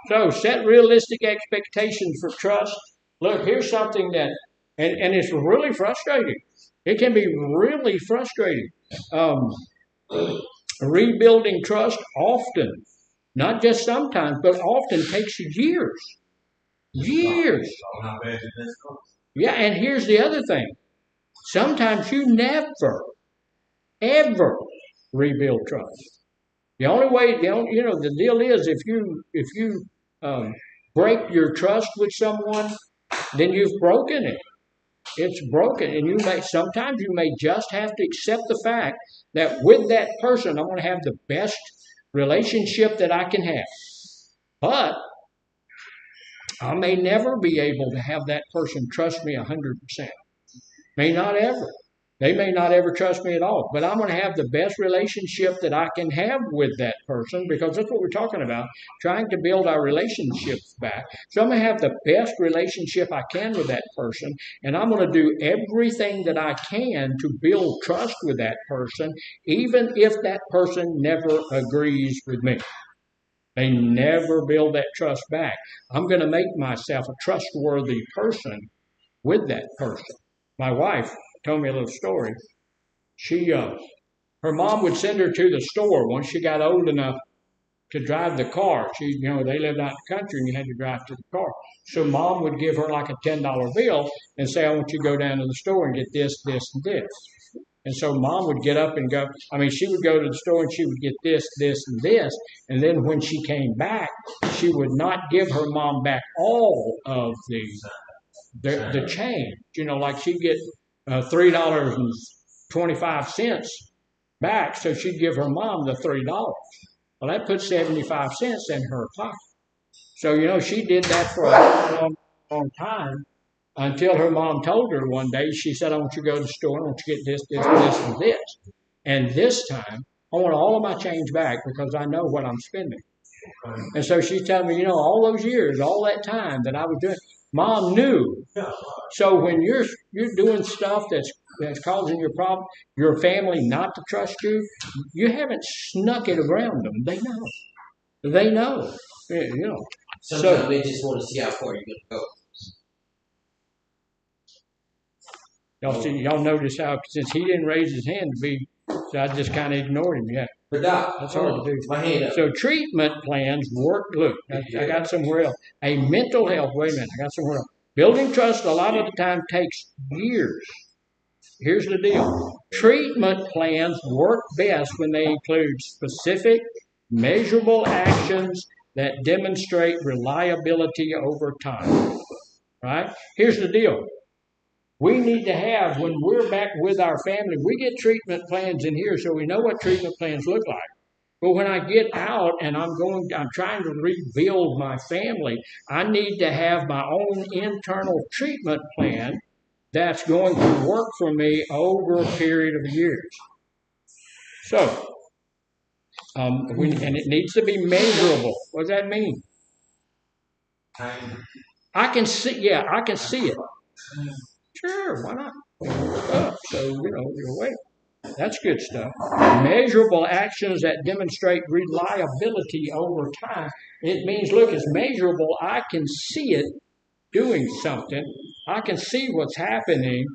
So set realistic expectations for trust. Look, here's something that, and it's really frustrating. It can be really frustrating. Rebuilding trust often, not just sometimes, but often takes years. Years. Yeah, and here's the other thing. Sometimes you never, ever rebuild trust. The deal is if you break your trust with someone, then you've broken it. It's broken, and sometimes you may just have to accept the fact that with that person, I'm going to have the best relationship that I can have. But I may never be able to have that person trust me 100%. May not ever. They may not ever trust me at all, but I'm going to have the best relationship that I can have with that person because that's what we're talking about, trying to build our relationships back. So I'm going to have the best relationship I can with that person, and I'm going to do everything that I can to build trust with that person, even if that person never agrees with me. They never build that trust back. I'm going to make myself a trustworthy person with that person. My wife told me a little story. Her mom would send her to the store once she got old enough to drive the car. They lived out in the country and you had to drive to the car. So mom would give her like a $10 bill and say, I want you to go down to the store and get this, this, and this. And so mom would get up and go, she would go to the store and she would get this, this, and this. And then when she came back, she would not give her mom back all of the change. Like she'd get $3.25 back, so she'd give her mom the $3. Well, that put 75 cents in her pocket. So, she did that for a long, long time until her mom told her one day, she said, I want you to go to the store, I want you to get this, this, this, and this. And this time, I want all of my change back because I know what I'm spending. And so she's telling me, all those years, all that time that I was doing, Mom knew. So when you're doing stuff that's causing your family not to trust you, you haven't snuck it around them. They know. They know. Sometimes they just want to see how far you're gonna go. Y'all notice how since he didn't raise his hand so I just kind of ignored him. Yeah. But Doc, That's hard to do. My hand up. So treatment plans work. Look, I got somewhere else. A mental health. Wait a minute. I got somewhere else. Building trust a lot of the time takes years. Here's the deal. Treatment plans work best when they include specific, measurable actions that demonstrate reliability over time. Right? Here's the deal. We need to have, when we're back with our family, we get treatment plans in here so we know what treatment plans look like. But when I get out and I'm trying to rebuild my family, I need to have my own internal treatment plan that's going to work for me over a period of years. So, and it needs to be measurable. What does that mean? I can see it. Sure, why not? So, you're awake. That's good stuff. Measurable actions that demonstrate reliability over time. It means, look, it's measurable. I can see it doing something. I can see what's happening,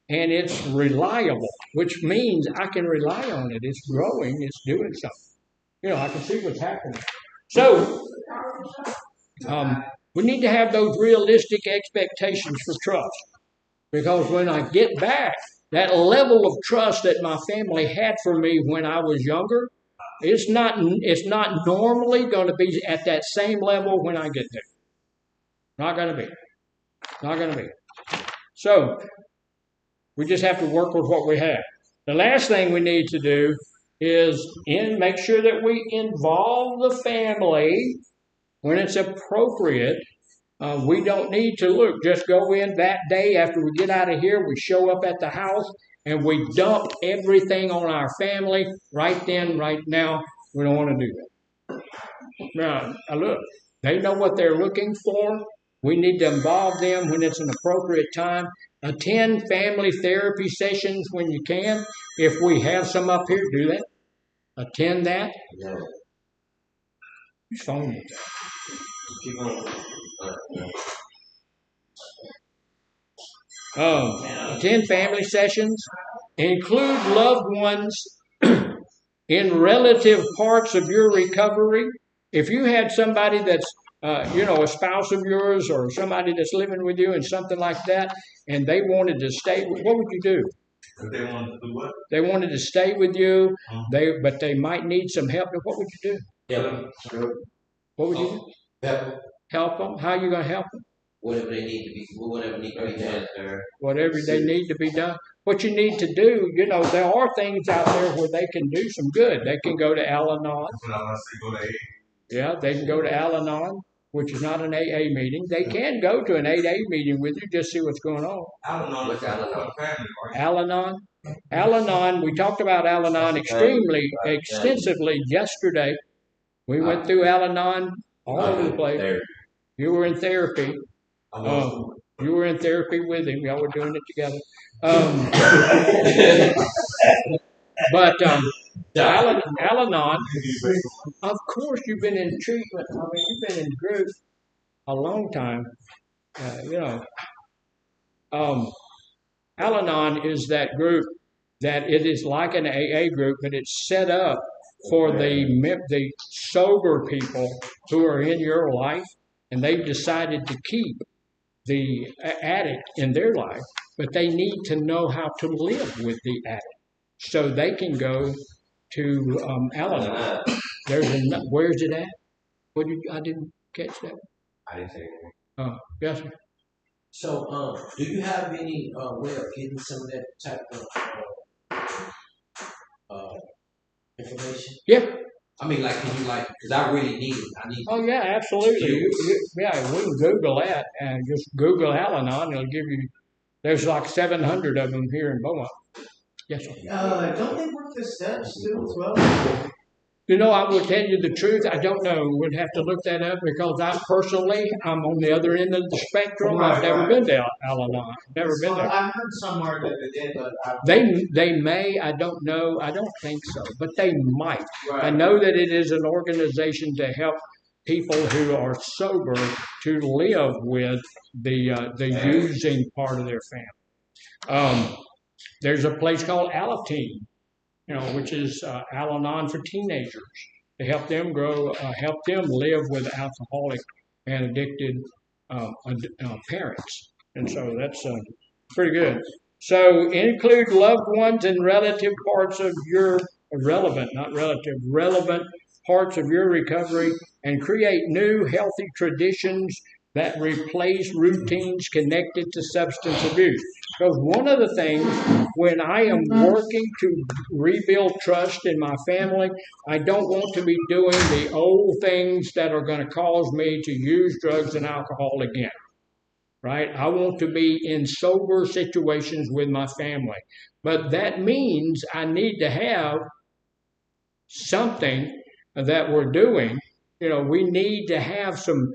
and it's reliable, which means I can rely on it. It's growing. It's doing something. I can see what's happening. So, we need to have those realistic expectations for trust. Because when I get back, that level of trust that my family had for me when I was younger, it's not normally going to be at that same level when I get there. Not going to be. So, we just have to work with what we have. The last thing we need to do is make sure that we involve the family when it's appropriate. We don't need to just go in that day after we get out of here. We show up at the house and we dump everything on our family right then, right now. We don't want to do that. Now, look, they know what they're looking for. We need to involve them when it's an appropriate time. Attend family therapy sessions when you can. If we have some up here, do that. Attend that. Yeah. Whose phone is that? Keep on. Attend family sessions. Include loved ones in relative parts of your recovery. If you had somebody that's, a spouse of yours or somebody that's living with you and something like that, and they wanted to stay, what would you do? They wanted to do what? They wanted to stay with you, but they might need some help. What would you do? Yeah. What would you do? Help them? How are you going to help them? Whatever needs to be done, sir. Whatever they need to be done. What you need to do, there are things out there where they can do some good. They can go to Al-Anon. Yeah, they can go to Al-Anon, which is not an AA meeting. They can go to an AA meeting with you, just see what's going on. Al-Anon. What's Al-Anon? Al-Anon. Al-Anon, we talked about Al-Anon extensively yesterday. We went through Al-Anon all over the place. You were in therapy. You were in therapy with him. Y'all were doing it together. But Al-Anon, of course, you've been in treatment. I mean, you've been in group a long time. Al-Anon is that group that it is like an AA group, but it's set up for the sober people who are in your life, and they've decided to keep the addict in their life, but they need to know how to live with the addict. So they can go to Al-Anon. Where's it at? I didn't catch that. I didn't say anything. Oh, yes, sir. So, do you have any way of getting some of that type of information? Yeah. I mean, like, can you because I really need it. I need. Oh yeah, absolutely. Yeah, we can Google that and just Google Al-Anon. It'll give you. There's like 700 of them here in Beaumont. Yes, sir. Don't they work the steps too as well? You know, I will tell you the truth. I don't know. We'd have to look that up because I'm on the other end of the spectrum. I've never been to Al-Anon. Never been there. I heard somewhere that they did, but They may. I don't know. I don't think so, but they might. I know that it is an organization to help people who are sober to live with the using part of their family. There's a place called Alateen, which is Al-Anon for teenagers to help them grow, help them live with alcoholic and addicted parents. And so that's pretty good. So include loved ones and relative parts of your relevant parts of your recovery and create new healthy traditions that replace routines connected to substance abuse. Because one of the things when I am working to rebuild trust in my family, I don't want to be doing the old things that are going to cause me to use drugs and alcohol again. Right? I want to be in sober situations with my family. But that means I need to have something that we're doing. We need to have some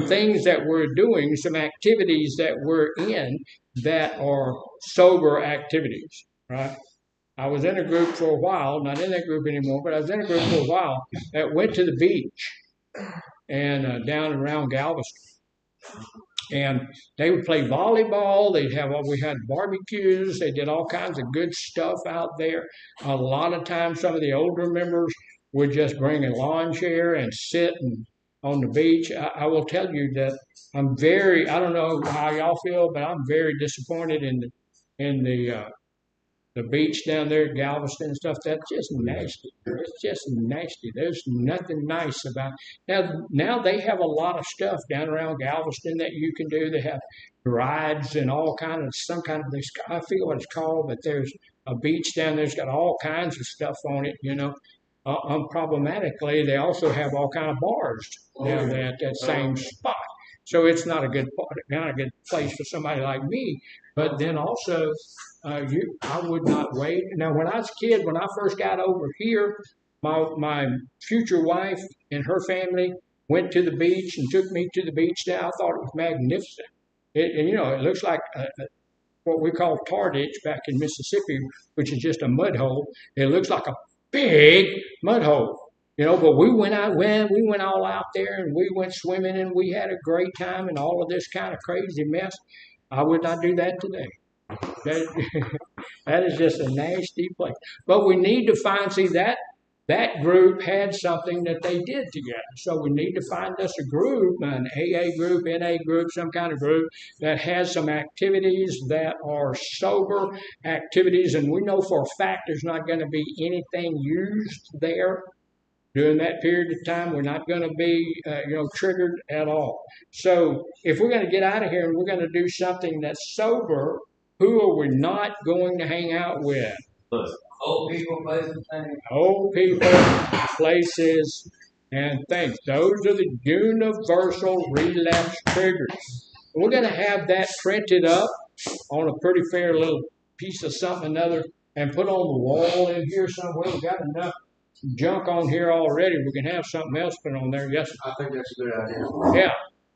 things that we're doing, some activities that we're in that are sober activities, right? I was in a group for a while, not in that group anymore, but I was in a group for a while that went to the beach and down around Galveston. And they would play volleyball. We had barbecues. They did all kinds of good stuff out there. A lot of times, some of the older members would just bring a lawn chair and sit on the beach. I will tell you that I don't know how y'all feel, but I'm very disappointed in the beach down there at Galveston and stuff. That's just nasty. It's just nasty. There's nothing nice about it. Now they have a lot of stuff down around Galveston that you can do. They have rides and all kind of I forget what it's called, but there's a beach down there that's got all kinds of stuff on it, Unproblematically, they also have all kind of bars down there at that same spot. So it's not a good place for somebody like me. But then also, I would not wait. Now, when I was a kid, when I first got over here, my future wife and her family went to the beach and took me to the beach. Now I thought it was magnificent. It looks like what we call tar ditch back in Mississippi, which is just a mud hole. It looks like a big mud hole. But we went all out there and we went swimming and we had a great time and all of this kind of crazy mess. I would not do that today. That is just a nasty place. But we need to that group had something that they did together. So we need to find us a group, an AA group, NA group, some kind of group that has some activities that are sober activities. And we know for a fact there's not going to be anything used there during that period of time. We're not going to be, triggered at all. So if we're going to get out of here and we're going to do something that's sober, who are we not going to hang out with? Old people, places, things. Old people, places, and things. Those are the universal relapse triggers. We're going to have that printed up on a pretty fair little piece of something or another and put on the wall in here somewhere. We've got enough junk on here already. We can have something else put on there. Yes, I think that's a good idea.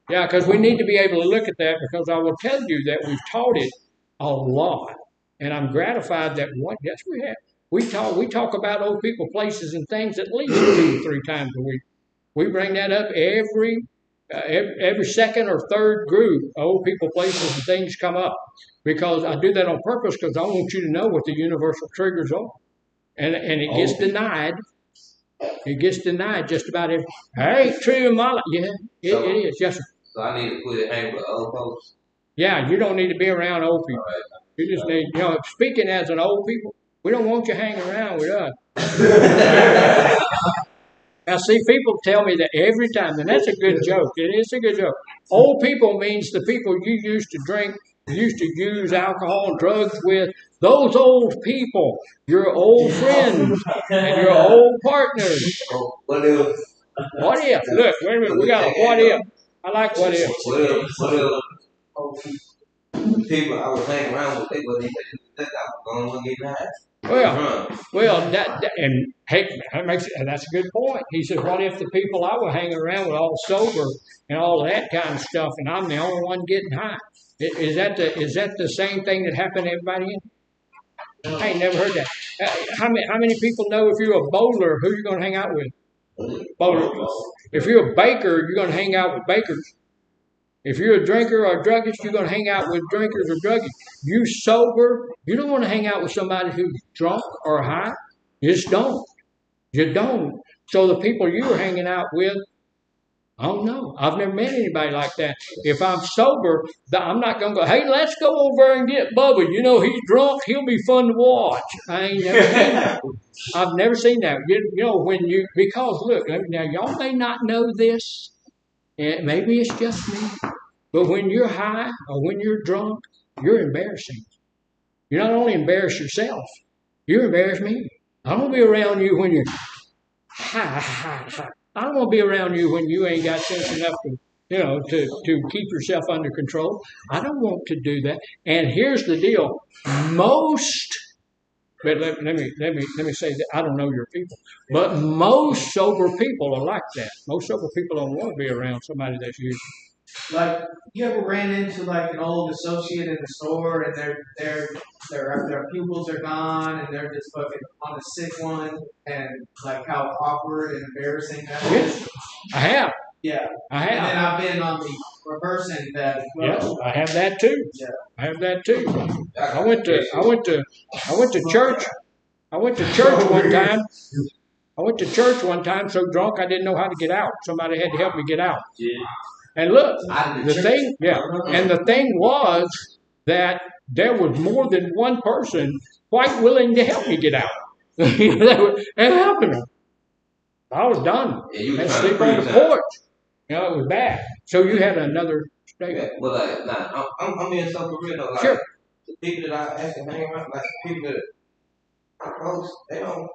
Yeah, because we need to be able to look at that because I will tell you that we've taught it a lot. And I'm gratified that yes, we have. We talk about old people, places, and things at least 2 or 3 times a week. We bring that up every second or third group. Old people, places, and things come up because I do that on purpose because I want you to know what the universal triggers are, and it gets denied. It gets denied just about every. That ain't true in my life. Yeah, it is. Yes, sir. So I need to quit hanging with old folks. Yeah, you don't need to be around old people. You just need, speaking as an old people, we don't want you hanging around with us. Now, see, people tell me that every time, and that's a good joke. It is a good joke. Old people means the people you used to drink, used to use alcohol and drugs with. Those old people, your old friends and your old partners. What if? What if? Look, wait a minute. We got a what if. I like what if. What if people I was hanging around with, they wasn't even that I was going to get mad. Well, and hey, that's a good point. He said, what if the people I would hang around with all sober and all that kind of stuff, and I'm the only one getting high? Is that the same thing that happened to everybody in? I ain't never heard that. How many people know if you're a bowler, who you're going to hang out with? Bowlers. If you're a baker, you're going to hang out with bakers. If you're a drinker or a druggist, you're going to hang out with drinkers or druggists. You sober, you don't want to hang out with somebody who's drunk or high. You just don't. You don't. So the people you were hanging out with, I don't know. I've never met anybody like that. If I'm sober, I'm not going to go, hey, let's go over and get Bubba. You know, he's drunk. He'll be fun to watch. I ain't never seen that. I've never seen that. You know, because look, now y'all may not know this. And maybe it's just me. But when you're high or when you're drunk, you're embarrassing. You not only embarrass yourself, you embarrass me. I don't want to be around you when you're high. I don't want to be around you when you ain't got sense enough to keep yourself under control. I don't want to do that. And here's the deal: but let me say that I don't know your people, but most sober people are like that. Most sober people don't want to be around somebody that's using. Like, you ever ran into like an old associate in the store and their pupils are gone and they're just fucking on a sick one, and like how awkward and embarrassing that is? Yes, I have. Yeah. I have. And then I've been on the reverse end of that as well. Yes, I have that too. Yeah. I have that too. I went to church. I went to church one time. I went to church one time so drunk I didn't know how to get out. Somebody had to help me get out. And look, the thing was that there was more than one person quite willing to help me get out. It happened. I was done. Yeah, and sleep on the porch. It was bad. So you had another statement. Yeah, well, like, nah, I'm being so for real though. Like, sure. The people that I actually hang around, like people that I'm close, they don't.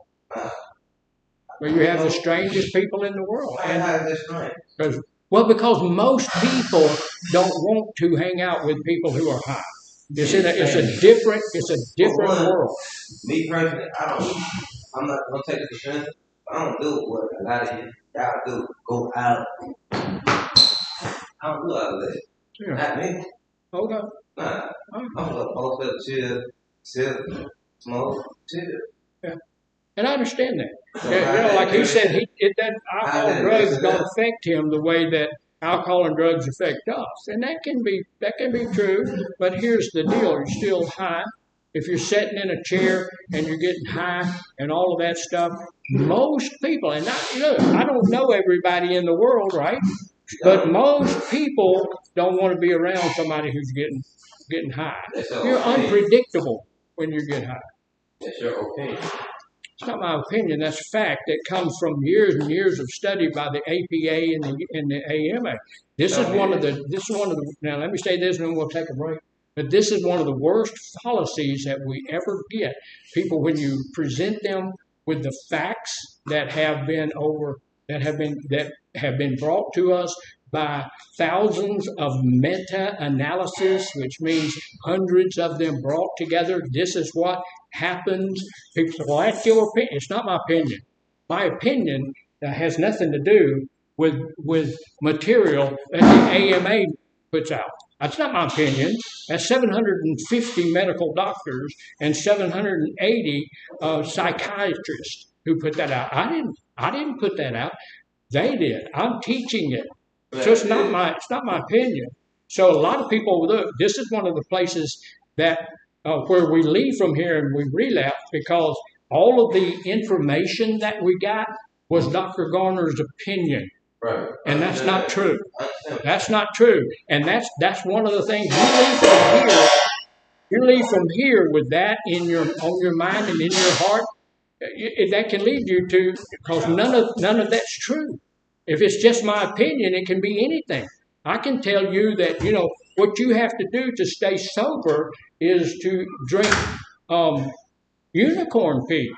Well, you have the strangest people in the world. Why is that strange? Because most people don't want to hang out with people who are high. It's a different world. Me personally, I'm not gonna take it to strength. I don't do what a lot of y'all do. Go out. I don't do all of that. Yeah. Not me. Okay. Nah. I'm gonna post up, chill, smoke, chill. Yeah. And I understand that. Like he said, that alcohol and drugs don't affect him the way that alcohol and drugs affect us, and that can be true. But here's the deal: you're still high. If you're sitting in a chair and you're getting high and all of that stuff, most people, and I don't know everybody in the world, right? But most people don't want to be around somebody who's getting high. You're unpredictable when you get high. That's your opinion. It's not my opinion. That's a fact that comes from years and years of study by the APA and the AMA. This is one of the. Now let me say this, and then we'll take a break. But this is one of the worst fallacies that we ever get. People, when you present them with the facts that have been brought to us by thousands of meta-analysis, which means hundreds of them brought together. This is what happens. People say, well, that's your opinion. It's not my opinion. My opinion has nothing to do with material that the AMA puts out. That's not my opinion. That's 750 medical doctors and 780 psychiatrists who put that out. I didn't put that out. They did. I'm teaching it. So it's not my opinion. So a lot of people look. This is one of the places that where we leave from here and we relapse because all of the information that we got was Dr. Garner's opinion. Right. And that's not true. That's not true. And that's one of the things you leave from here with that on your mind and in your heart. that can lead you to, because none of that's true. If it's just my opinion, it can be anything. I can tell you that what you have to do to stay sober is to drink unicorn pee.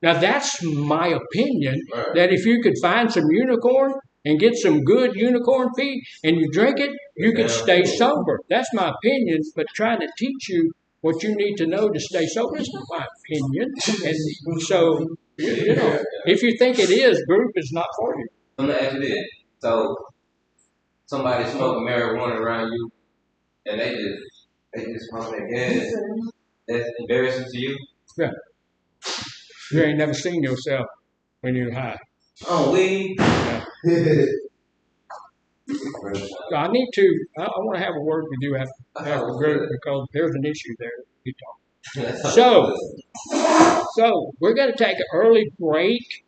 Now that's my opinion. Right. That if you could find some unicorn and get some good unicorn pee and you drink it, you could stay sober. That's my opinion. But trying to teach you what you need to know to stay sober is not my opinion. And so if you think it is, group is not for you. Let me ask you this. So somebody smoking marijuana around you and they just smoke that gas. That's embarrassing to you? Yeah. You ain't never seen yourself when you're high. Oh, weed. Yeah. So I need to. I want to have a word with you after group because there's an issue there. You talk. So we're going to take an early break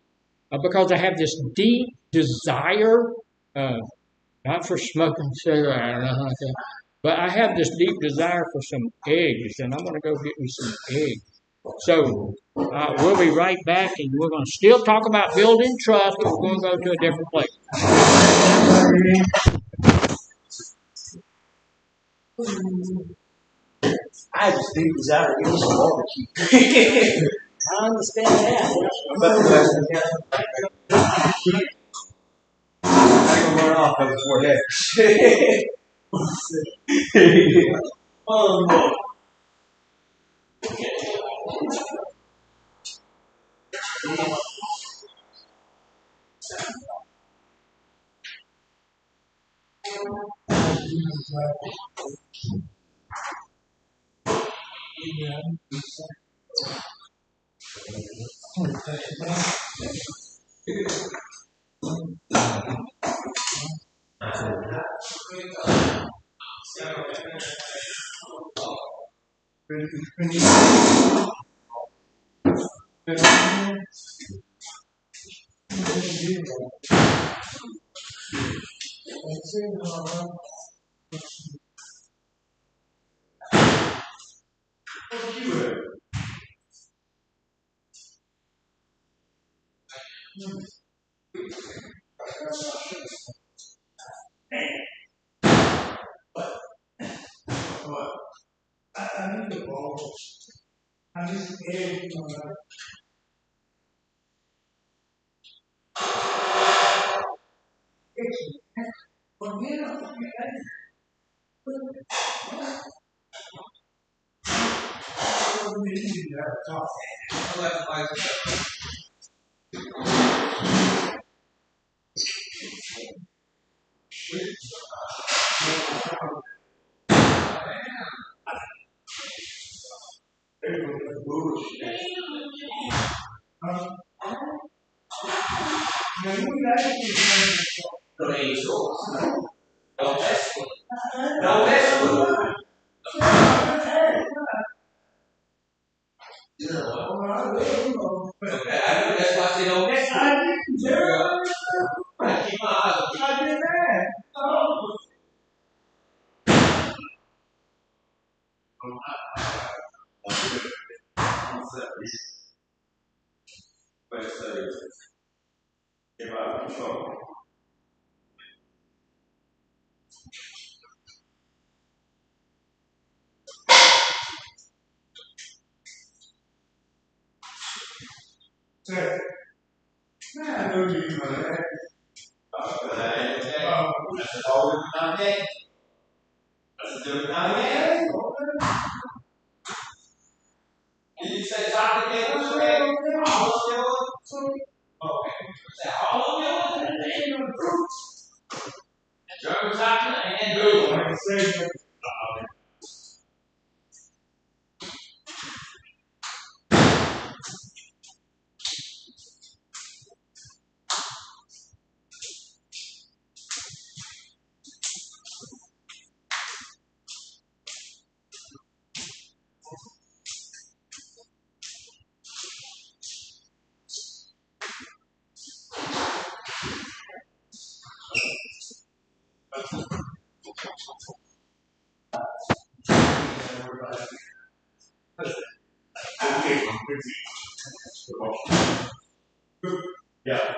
because I have this deep desire, not for smoking cigarettes or nothing like that, but I have this deep desire for some eggs, and I'm going to go get me some eggs. So we'll be right back, and we're going to still talk about building trust, but we're going to go to a different place. I have a deep desire to get some barbecue. I understand that. I'm gonna run off before that. Oh, no. Yeah.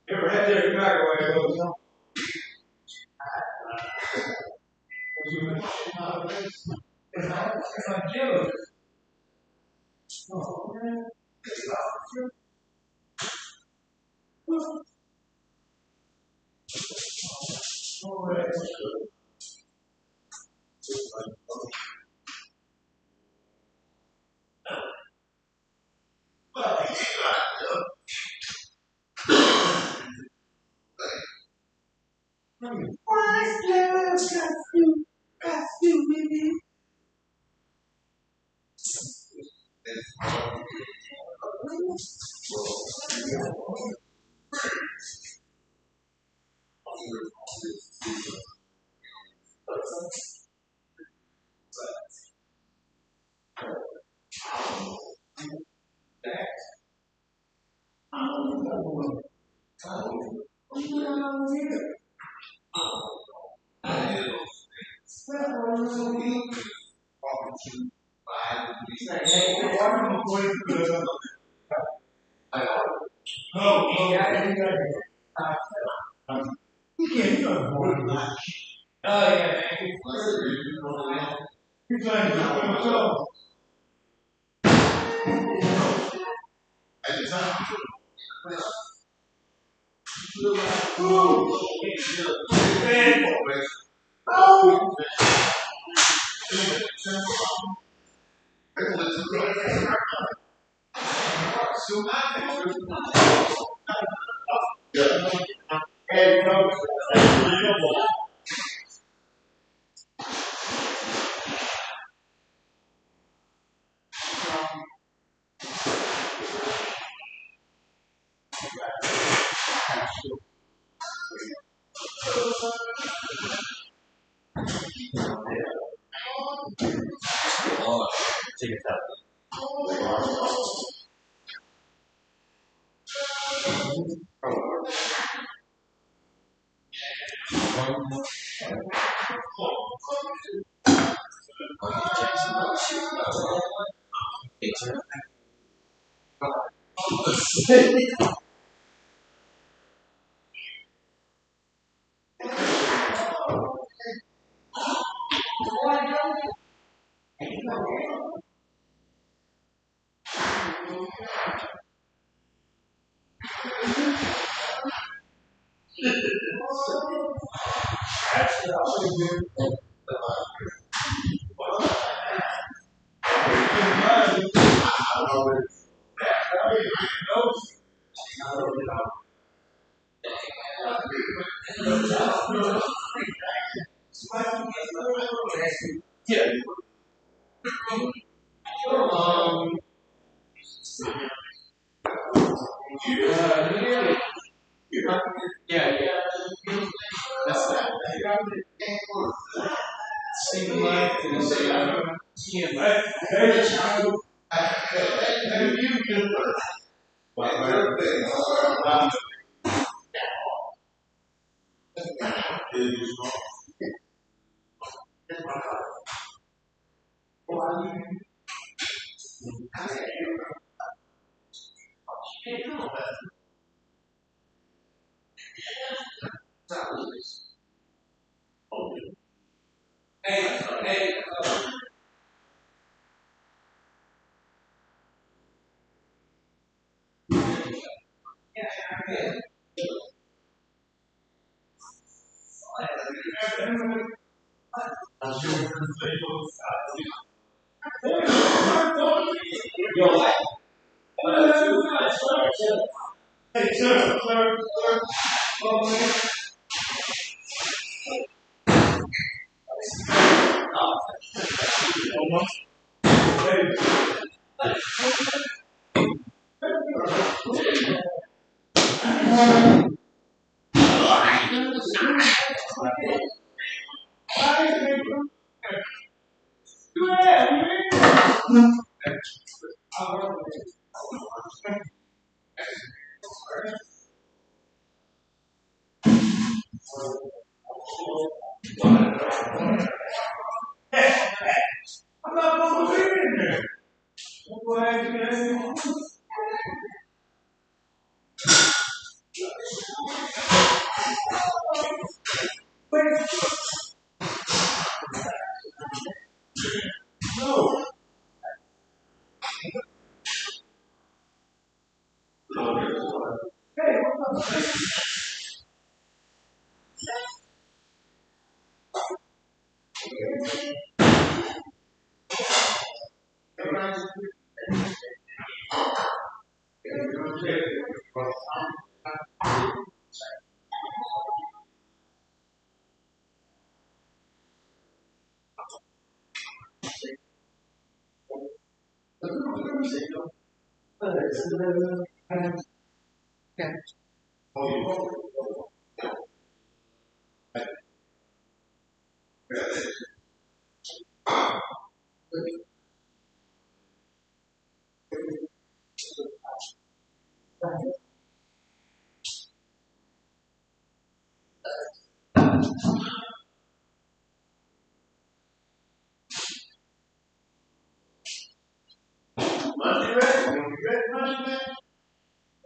You're right there, you're not going to Take it out.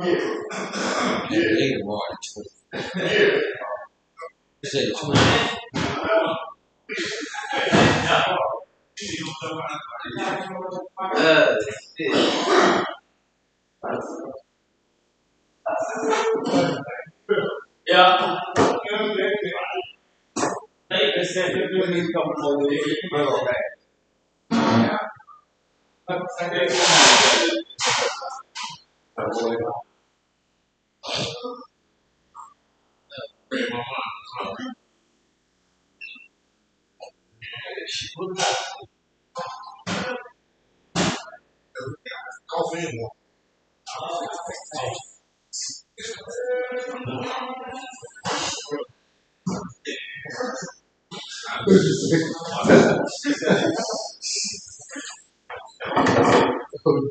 And later March. You said 20. Yeah. They said we need to come over there. Coffee and water.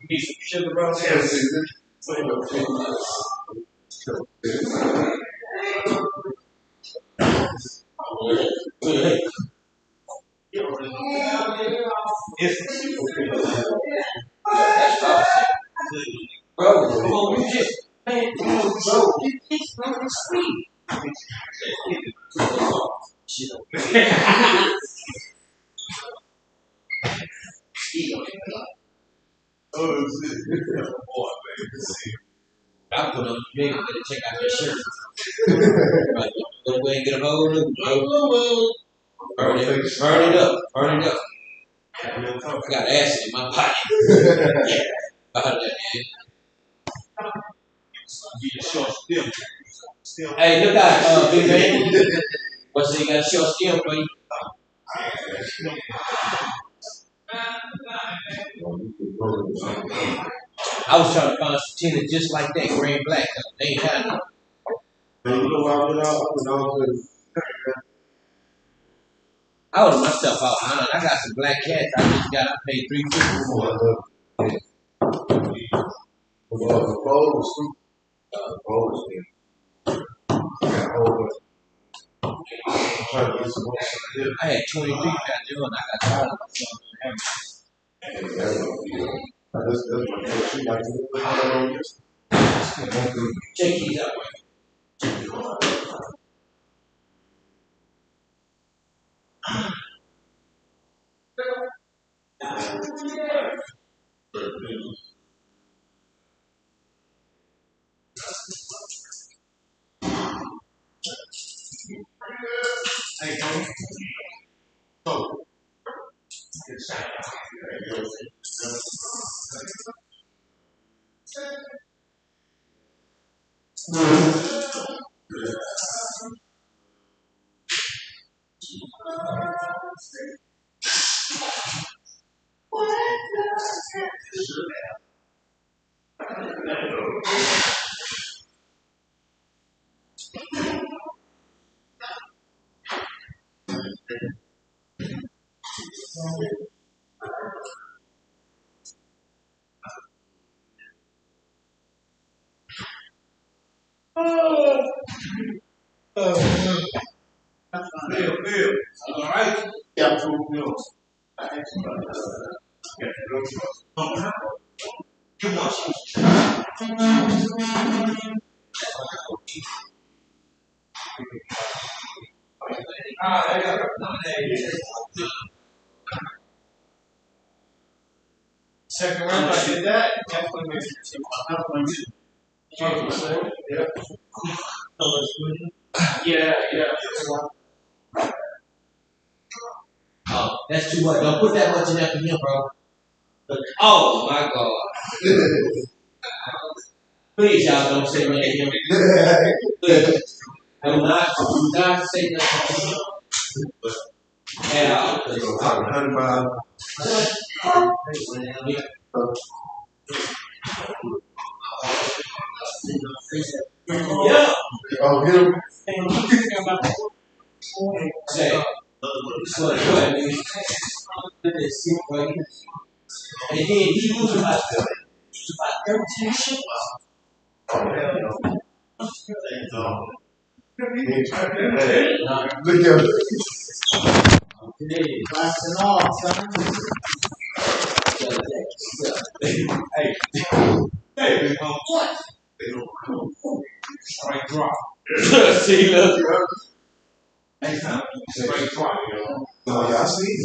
Need some sugar, bro? Bro, come on, you just, man, bro, it's not sweet. Oh, shit. I put on the better check out your shirt. Right. Go away and get a hold of it. Burn it up. Burn it up. I got acid in my pocket. Hey, look out, big man. What's it? You got a short skin for you? I was trying to find some tennis just like that, gray and black. They ain't had none. I was myself out, man. I got some black cats. I just got to pay $350 for it. I had 23 out there and I got tired of myself. Check these out. Hey, Tony. So, Bill, all right? Yeah, two bills. You want I got second round, I did that. Definitely makes it yeah. Oh, that's too much. Don't put that much in there for him, bro. Oh my God. Please, y'all don't say nothing to him. Please. Do not say nothing to him. At all. Yeah. Oh, him? Say, go ahead, nigga. And then he was about 13 shit. Look at him. Blasting off, son. Hey, what? Straight drop. See, look. Straight drop, you know. Oh, yeah, I see it.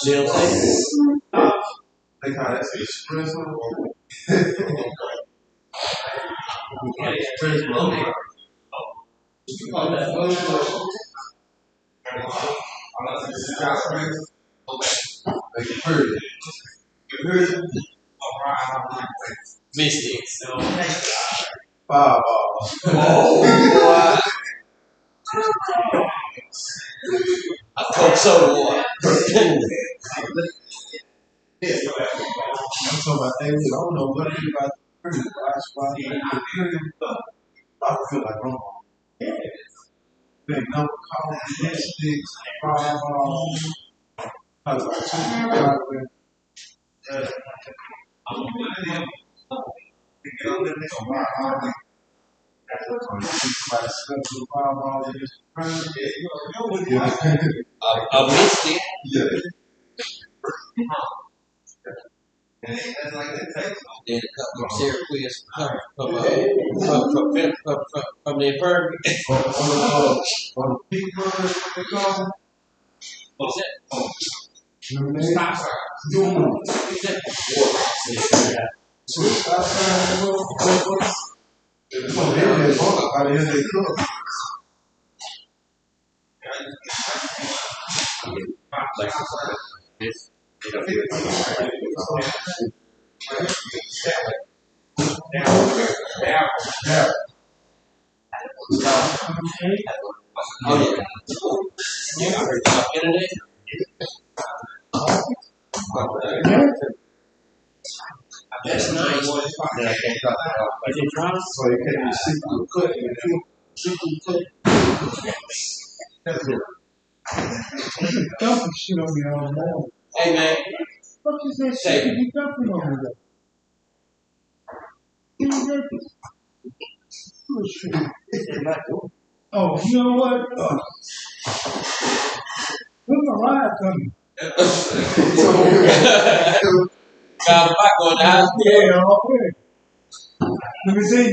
See what I'm saying? They call that espresso. You call that motion? Mystics. Fireball. Oh, I Coke soda water. I'm talking about things I don't know what it is about the curry. That's why I feel like I'm big number calling sticks, fireball. I was like, A mystic. yeah. Then a couple of Syracuse from the infirmary. What's that? Stop Oh yeah. Yeah, I heard you talking today. That's nice. So you can't just sit through the cut and sit through the cut. Dumping shit on me all morning. Hey man, What is that Say. shit you dumping on me though? Oh, you know what? When my ride coming? got a lot going down. Yeah, already. Let me see.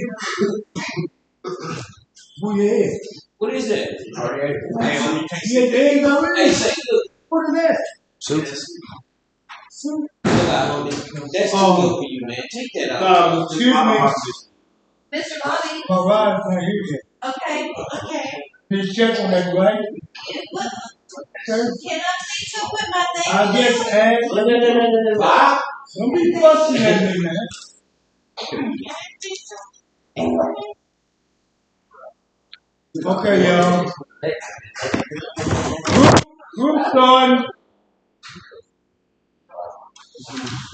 Who you is? What is that? You had the eggs already? Hey, say, look. What is that? Soup. Soup? Look out on it. That's too Oh. good for you, man. Take that out. Excuse me. Mr. Bobby, My ride's not here yet. okay, okay. Can you check on that, right? What, Okay. can I see to put my thing? I guess, Bob? don't be fussing at me, man. Okay, y'all. Group done.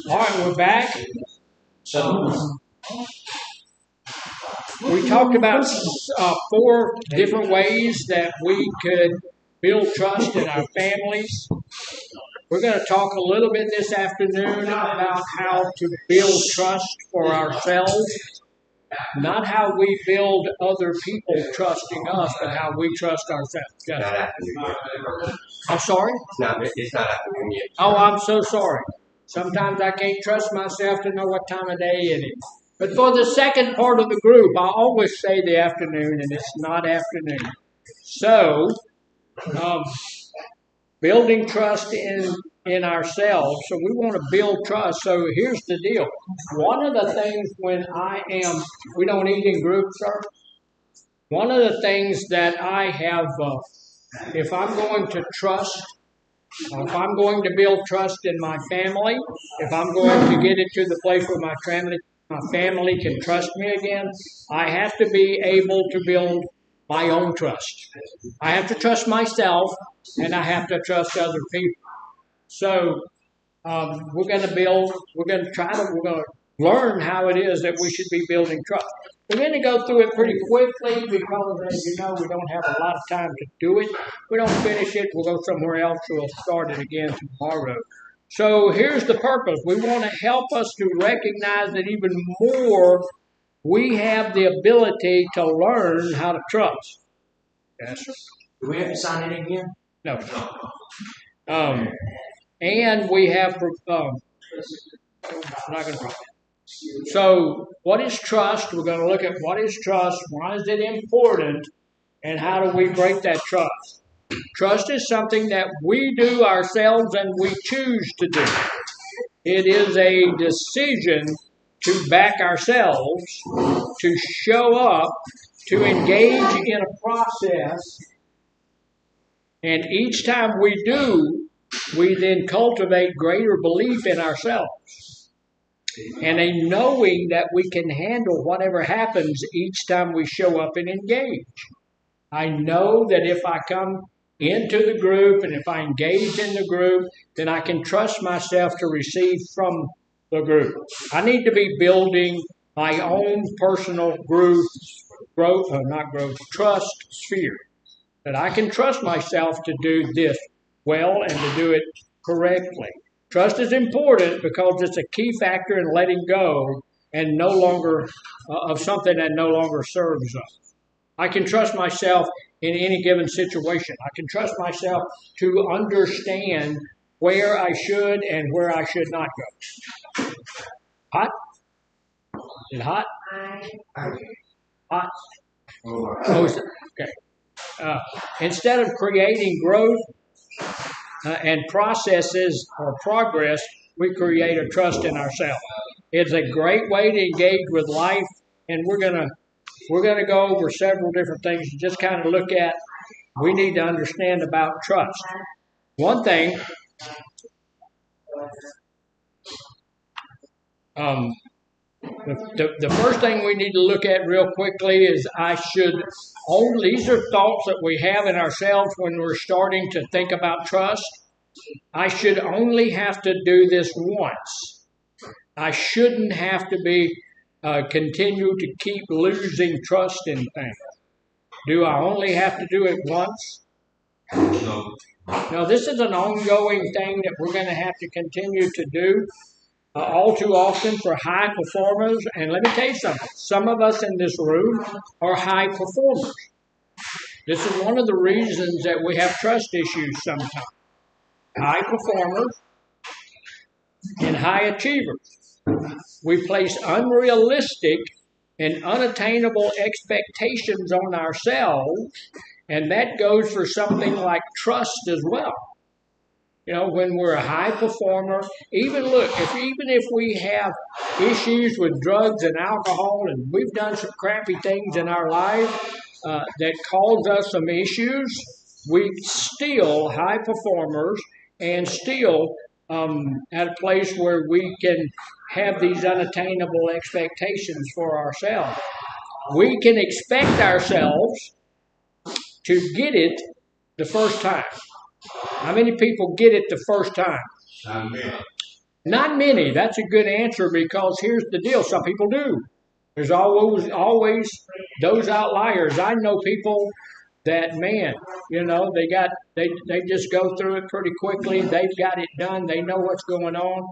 All right, we're back. So, We talked about 4 different ways that we could build trust in our families. We're going to talk a little bit this afternoon about how to build trust for ourselves. Not how we build other people trusting us, but how we trust ourselves. Not Yes. afternoon yet. I'm sorry? It's not afternoon yet. Oh, I'm so sorry. Sometimes I can't trust myself to know what time of day it is. But for the second part of the group, I always say the afternoon, and it's not afternoon. So, building trust in ourselves. So we want to build trust. So here's the deal. One of the things we don't eat in groups, sir. One of the things that I have, if I'm going to trust, if I'm going to build trust in my family, if I'm going to get it to the place where my family can trust me again, I have to be able to build my own trust. I have to trust myself, and I have to trust other people. So we're going to learn how it is that we should be building trust. We're going to go through it pretty quickly because, as you know, we don't have a lot of time to do it. If we don't finish it, we'll go somewhere else. We'll start it again tomorrow. So here's the purpose. We want to help us to recognize that even more we have the ability to learn how to trust. Yes. Do we have to sign in again? No. And we have, I'm not going to So, what is trust? We're going to look at what is trust, why is it important, and how do we break that trust? Trust is something that we do ourselves and we choose to do. It is a decision to back ourselves, to show up, to engage in a process, and each time we do, we then cultivate greater belief in ourselves and a knowing that we can handle whatever happens each time we show up and engage. I know that if I come into the group and if I engage in the group, then I can trust myself to receive from the group. I need to be building my own personal trust sphere. That I can trust myself to do this well and to do it correctly. Trust is important because it's a key factor in letting go and no longer of something that no longer serves us. I can trust myself in any given situation. I can trust myself to understand where I should and where I should not go. Hot? Is it hot? Hot? Oh, is it? Okay. Instead of creating growth and processes or progress, we create a trust in ourselves. It's a great way to engage with life, and we're gonna go over several different things and just kind of look at. We need to understand about trust. One thing, the first thing we need to look at real quickly is these are thoughts that we have in ourselves when we're starting to think about trust. I should only have to do this once. I shouldn't have to continue to keep losing trust in things. Do I only have to do it once? No. No, this is an ongoing thing that we're going to have to continue to do all too often for high performers. And let me tell you something. Some of us in this room are high performers. This is one of the reasons that we have trust issues sometimes. High performers and high achievers. We place unrealistic and unattainable expectations on ourselves, and that goes for something like trust as well. You know, when we're a high performer, even if we have issues with drugs and alcohol, and we've done some crappy things in our life that cause us some issues, we still high performers and still at a place where we can have these unattainable expectations for ourselves. We can expect ourselves to get it the first time. How many people get it the first time? Not many. Not many. That's a good answer because here's the deal. Some people do. There's always those outliers. I know people that, man, you know, they just go through it pretty quickly. They've got it done. They know what's going on.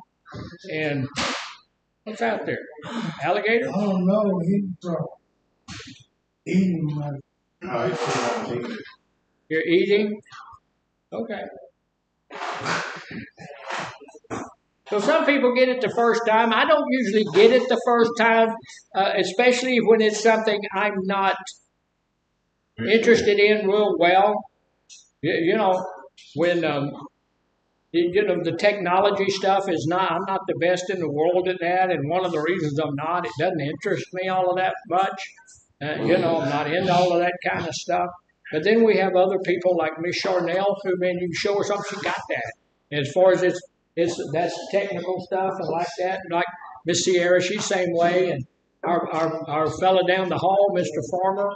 And what's out there? Alligator? I don't know. Eating You're eating? Okay. So some people get it the first time. I don't usually get it the first time, especially when it's something I'm not interested in real well. You know, when the technology stuff is not. I'm not the best in the world at that, and one of the reasons I'm not, it doesn't interest me all of that much. I'm not into all of that kind of stuff. But then we have other people like Miss Charnel, who, man, you can show her something, she got that. And as far as that's technical stuff and like that. And like Miss Sierra, she's same way. And our fella down the hall, Mr. Farmer,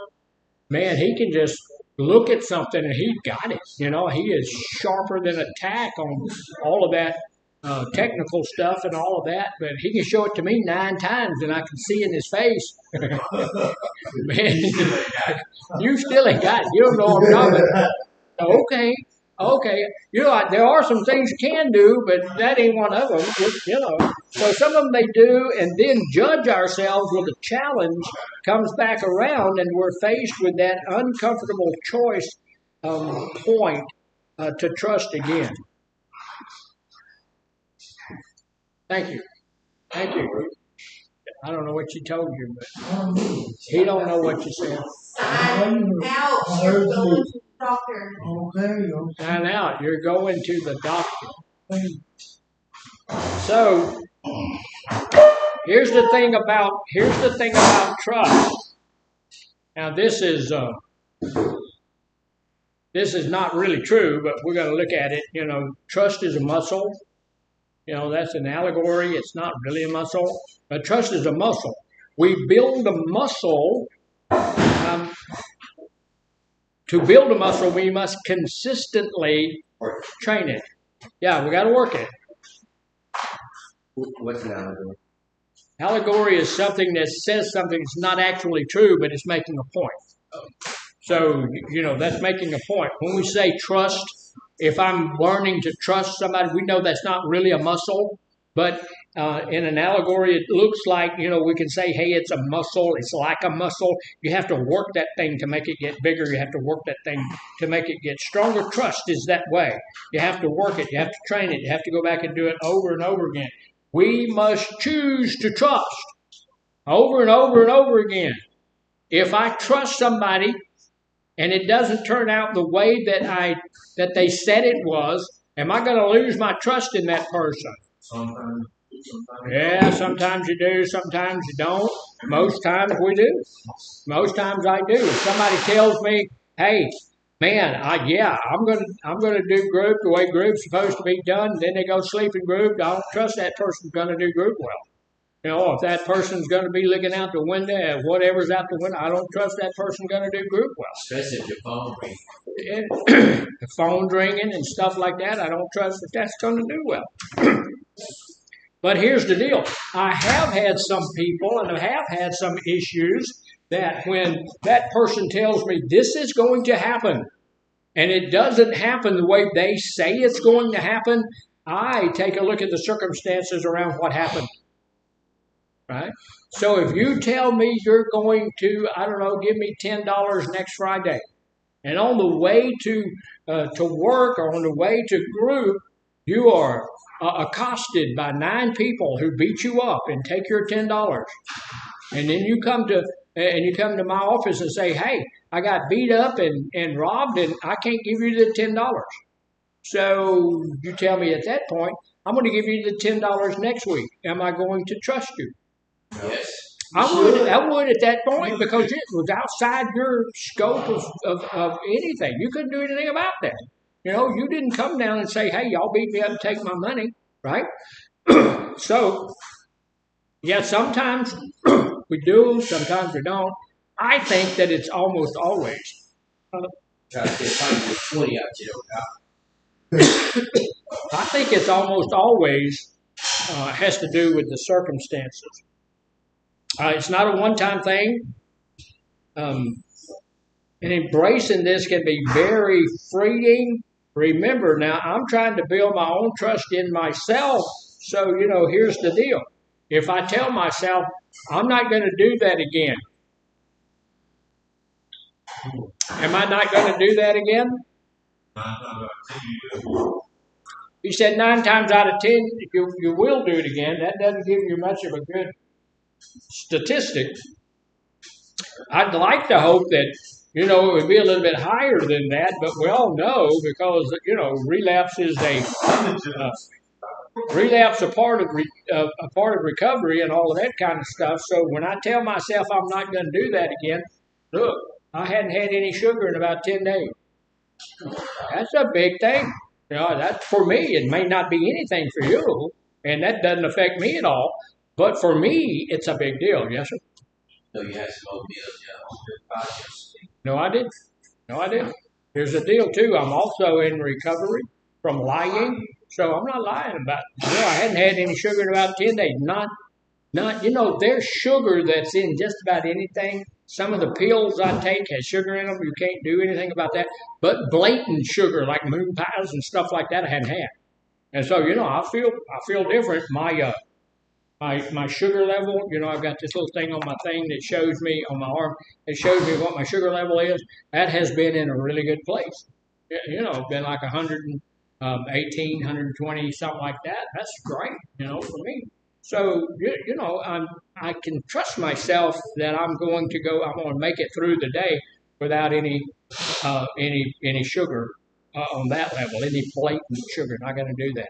man, he can just look at something and he got it. You know, he is sharper than a tack on all of that technical stuff and all of that. But he can show it to me 9 times and I can see in his face. Man, you still ain't got it. You don't know what I'm talking about. Okay. You know, there are some things you can do, but that ain't one of them. You know, so some of them they do, and then judge ourselves with a challenge comes back around, and we're faced with that uncomfortable choice point to trust again. Thank you. I don't know what she told you, but he don't know what you said. Sign out, you're going to the doctor. Okay. Sign out. You're going to the doctor. So here's the thing about trust. Now this is not really true, but we're going to look at it. You know, trust is a muscle. You know, that's an allegory. It's not really a muscle, but trust is a muscle. We build a muscle. To build a muscle, we must consistently train it. Yeah, we got to work it. What's an allegory? Allegory is something that says something that's not actually true, but it's making a point. So, you know, that's making a point. When we say trust, if I'm learning to trust somebody, we know that's not really a muscle, but in an allegory, it looks like, you know, we can say, hey, it's a muscle. It's like a muscle. You have to work that thing to make it get bigger. You have to work that thing to make it get stronger. Trust is that way. You have to work it. You have to train it. You have to go back and do it over and over again. We must choose to trust over and over and over again. If I trust somebody and it doesn't turn out the way that they said it was, am I going to lose my trust in that person? Sometimes. Yeah, sometimes you do, sometimes you don't. Most times we do. Most times I do. If somebody tells me, "Hey, man, I'm gonna do group the way group's supposed to be done," then they go sleep in group, I don't trust that person's gonna do group well. You know, if that person's going to be looking out the window at whatever's out the window, I don't trust that person's going to do group well. Especially if your phone rings. The phone's ringing and stuff like that, I don't trust that that's going to do well. But here's the deal. I have had some people and I have had some issues that when that person tells me this is going to happen and it doesn't happen the way they say it's going to happen, I take a look at the circumstances around what happened. Right? So if you tell me you're going to, I don't know, give me $10 next Friday, and on the way to work or on the way to group, you are accosted by 9 people who beat you up and take your $10, and then you come to my office and say, "Hey, I got beat up and robbed, and I can't give you the $10." So you tell me at that point, "I'm going to give you the $10 next week." Am I going to trust you? Yes. I would at that point because it was outside your scope of anything. You couldn't do anything about that. You know, you didn't come down and say, "Hey, y'all beat me up and take my money," right? So, yeah, sometimes we do, sometimes we don't. I think that it's almost always. Try to get 20 out you. I think it's almost always has to do with the circumstances. It's not a one-time thing. And embracing this can be very freeing. Remember, now I'm trying to build my own trust in myself. So, you know, here's the deal. If I tell myself, I'm not going to do that again, am I not going to do that again? He said 9 times out of 10, you will do it again. That doesn't give you much of a good statistic. I'd like to hope that, you know, it would be a little bit higher than that, but we all know because, you know, relapse is a part of recovery and all of that kind of stuff. So when I tell myself I'm not going to do that again, look, I hadn't had any sugar in about 10 days. That's a big thing. You know, that for me, it may not be anything for you, and that doesn't affect me at all. But for me, it's a big deal. Yes, sir. No, you had some oatmeal. No, I didn't. No, I didn't. Here's the deal, too. I'm also in recovery from lying, so I'm not lying about it. You know, I hadn't had any sugar in about 10 days. Not, you know, there's sugar that's in just about anything. Some of the pills I take has sugar in them. You can't do anything about that. But blatant sugar, like moon pies and stuff like that, I hadn't had. And so, you know, I feel different. My sugar level, you know, I've got this little thing on my thing that shows me on my arm. It shows me what my sugar level is. That has been in a really good place. You know, been like 118, 120, something like that. That's great, you know, for me. So I can trust myself that I'm going to make it through the day without any sugar on that level, any blatant sugar. Not going to do that.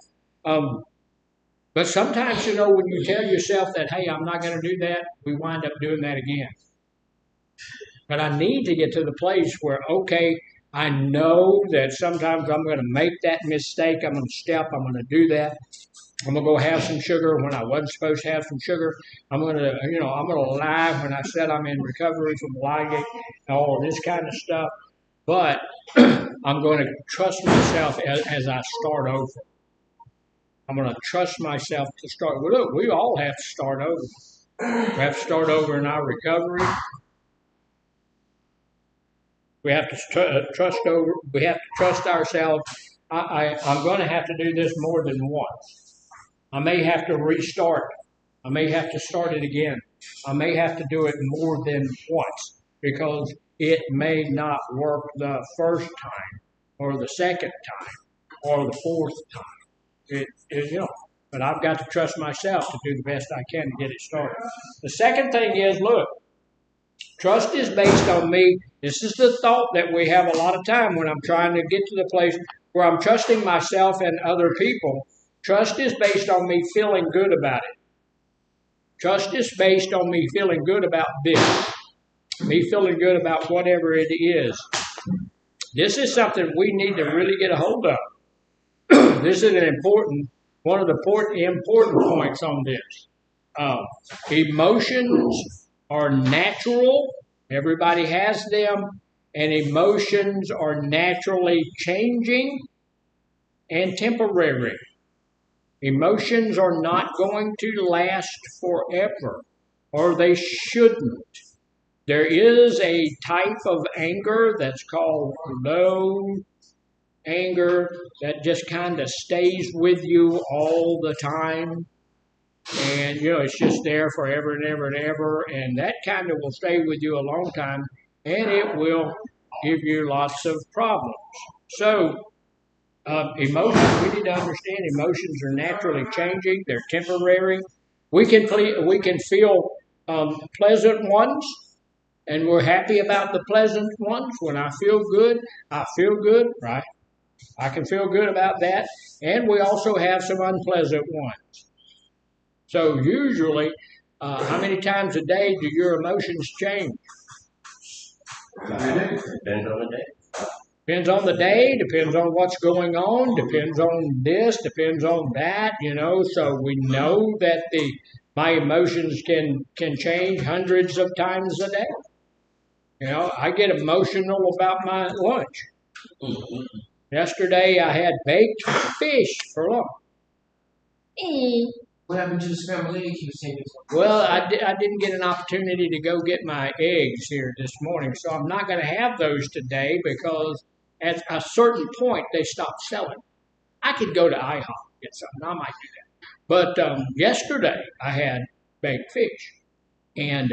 But sometimes, when you tell yourself that, hey, I'm not going to do that, we wind up doing that again. But I need to get to the place where, okay, I know that sometimes I'm going to make that mistake. I'm going to do that. I'm going to go have some sugar when I wasn't supposed to have some sugar. I'm going to lie when I said I'm in recovery from lying and all of this kind of stuff. But I'm going to trust myself as I start over. I'm going to trust myself to start. Well, look, we all have to start over. We have to start over in our recovery. We have to trust over. We have to trust ourselves. I'm going to have to do this more than once. I may have to restart. I may have to start it again. I may have to do it more than once because it may not work the first time or the second time or the fourth time. But I've got to trust myself to do the best I can to get it started. The second thing is, look, trust is based on me. This is the thought that we have a lot of time when I'm trying to get to the place where I'm trusting myself and other people. Trust is based on me feeling good about it. Trust is based on me feeling good about this. Me feeling good about whatever it is. This is something we need to really get a hold of. This is one of the important points on this. Emotions are natural. Everybody has them. And emotions are naturally changing and temporary. Emotions are not going to last forever, or they shouldn't. There is a type of anger that's called low anger that just kind of stays with you all the time. And, it's just there forever and ever and ever. And that kind of will stay with you a long time. And it will give you lots of problems. So, emotions, we need to understand emotions are naturally changing. They're temporary. We can feel pleasant ones. And we're happy about the pleasant ones. When I feel good, right? I can feel good about that. And we also have some unpleasant ones. So usually, how many times a day do your emotions change? Depends on the day. Depends on the day, depends on what's going on, depends on this, depends on that, So we know that my emotions can change hundreds of times a day. I get emotional about my lunch. Yesterday I had baked fish for lunch. What happened to the scrambled eggs you were saving? Well, I didn't get an opportunity to go get my eggs here this morning, so I'm not going to have those today because at a certain point they stopped selling. I could go to IHOP and get something. I might do that. But yesterday I had baked fish, and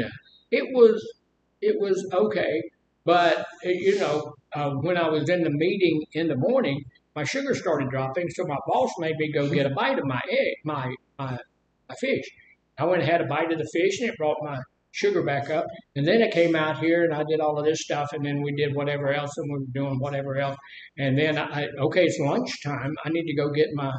it was okay. But when I was in the meeting in the morning, my sugar started dropping, so my boss made me go get a bite of my egg, my fish. I went and had a bite of the fish, and it brought my sugar back up. And then I came out here, and I did all of this stuff, and then we did whatever else, and we were doing whatever else. And then it's lunchtime. I need to go get my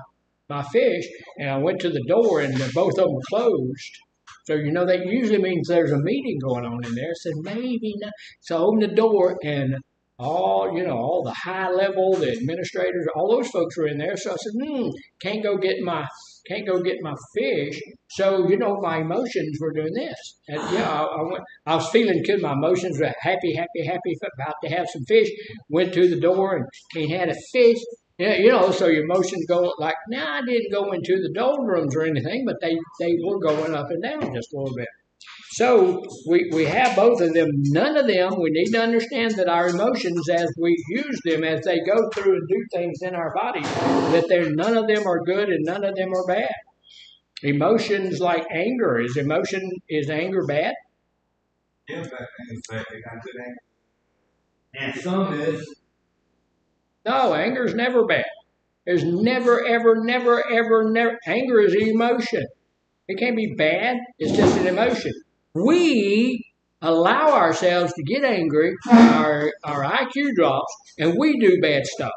fish, and I went to the door, and both of them closed. So, that usually means there's a meeting going on in there. I said, maybe not. So I opened the door, and all the high level, the administrators, all those folks were in there. So I said, can't go get my fish. So, my emotions were doing this. And I was feeling good. My emotions were happy, about to have some fish. Went to the door and had a fish. Yeah, so your emotions go like, I didn't go into the doldrums or anything, but they were going up and down just a little bit. So we have both of them. None of them, we need to understand that our emotions, as we use them, as they go through and do things in our bodies, that none of them are good and none of them are bad. Emotions like anger, is anger bad? Yeah, but it's like they got good anger. And some is. No, anger is never bad. There's never, ever, never, ever, never. Anger is emotion. It can't be bad. It's just an emotion. We allow ourselves to get angry, our IQ drops, and we do bad stuff.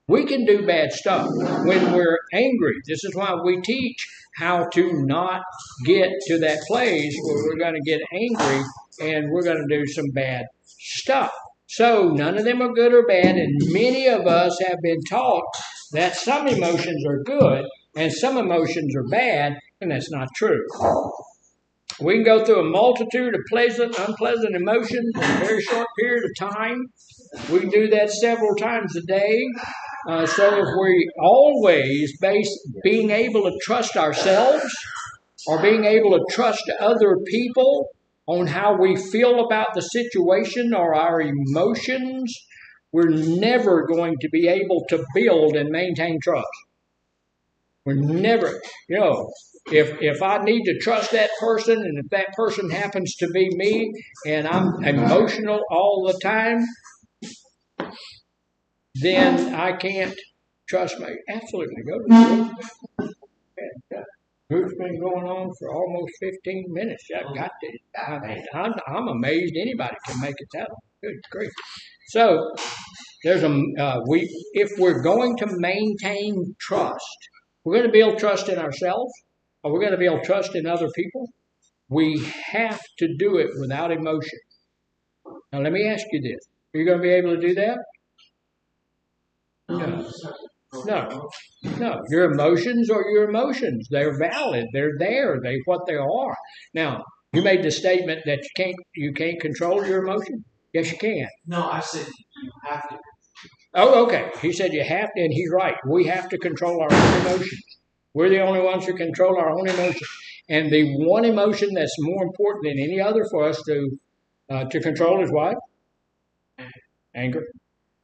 We can do bad stuff when we're angry. This is why we teach how to not get to that place where we're going to get angry and we're going to do some bad stuff. So none of them are good or bad, and many of us have been taught that some emotions are good and some emotions are bad, and that's not true. We can go through a multitude of pleasant, unpleasant emotions in a very short period of time. We can do that several times a day. So if we always base being able to trust ourselves or being able to trust other people on how we feel about the situation or our emotions, we're never going to be able to build and maintain trust. We're never, if I need to trust that person and if that person happens to be me and I'm emotional all the time, then I can't trust me. Absolutely. Go to the group's been going on for almost 15 minutes. I've got to. I'm amazed anybody can make it that long. Good grief. So there's if we're going to maintain trust, we're going to build trust in ourselves, or we're going to build trust in other people. We have to do it without emotion. Now let me ask you this: are you going to be able to do that? No. Your emotions are your emotions. They're valid. They're there. They're what they are. Now, you made the statement that you can't control your emotion. Yes, you can. No, I said you have to. Oh, okay. He said you have to, and he's right. We have to control our own emotions. We're the only ones who control our own emotions. And the one emotion that's more important than any other for us to control is what? Anger.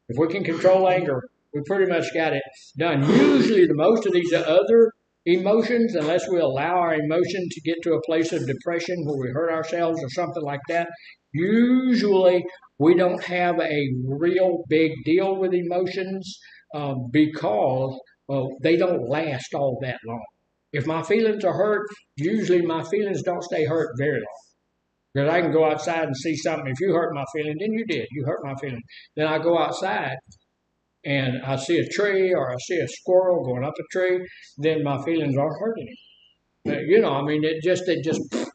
If we can control anger, we pretty much got it done. Usually, most of these other emotions, unless we allow our emotion to get to a place of depression where we hurt ourselves or something like that, usually we don't have a real big deal with emotions because they don't last all that long. If my feelings are hurt, usually my feelings don't stay hurt very long. Because I can go outside and see something. If you hurt my feeling, then you did. You hurt my feeling. Then I go outside and I see a tree or I see a squirrel going up a tree, then my feelings aren't hurting it.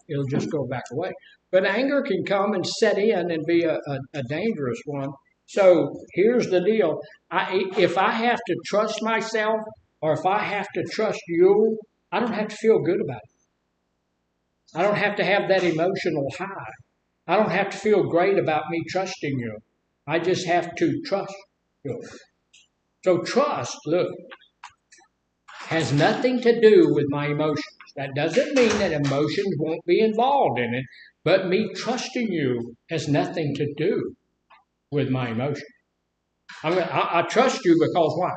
It'll just go back away. But anger can come and set in and be a dangerous one. So here's the deal. If I have to trust myself or if I have to trust you, I don't have to feel good about it. I don't have to have that emotional high. I don't have to feel great about me trusting you. I just have to trust you. So trust, look, has nothing to do with my emotions. That doesn't mean that emotions won't be involved in it, but me trusting you has nothing to do with my emotions. I trust you because why?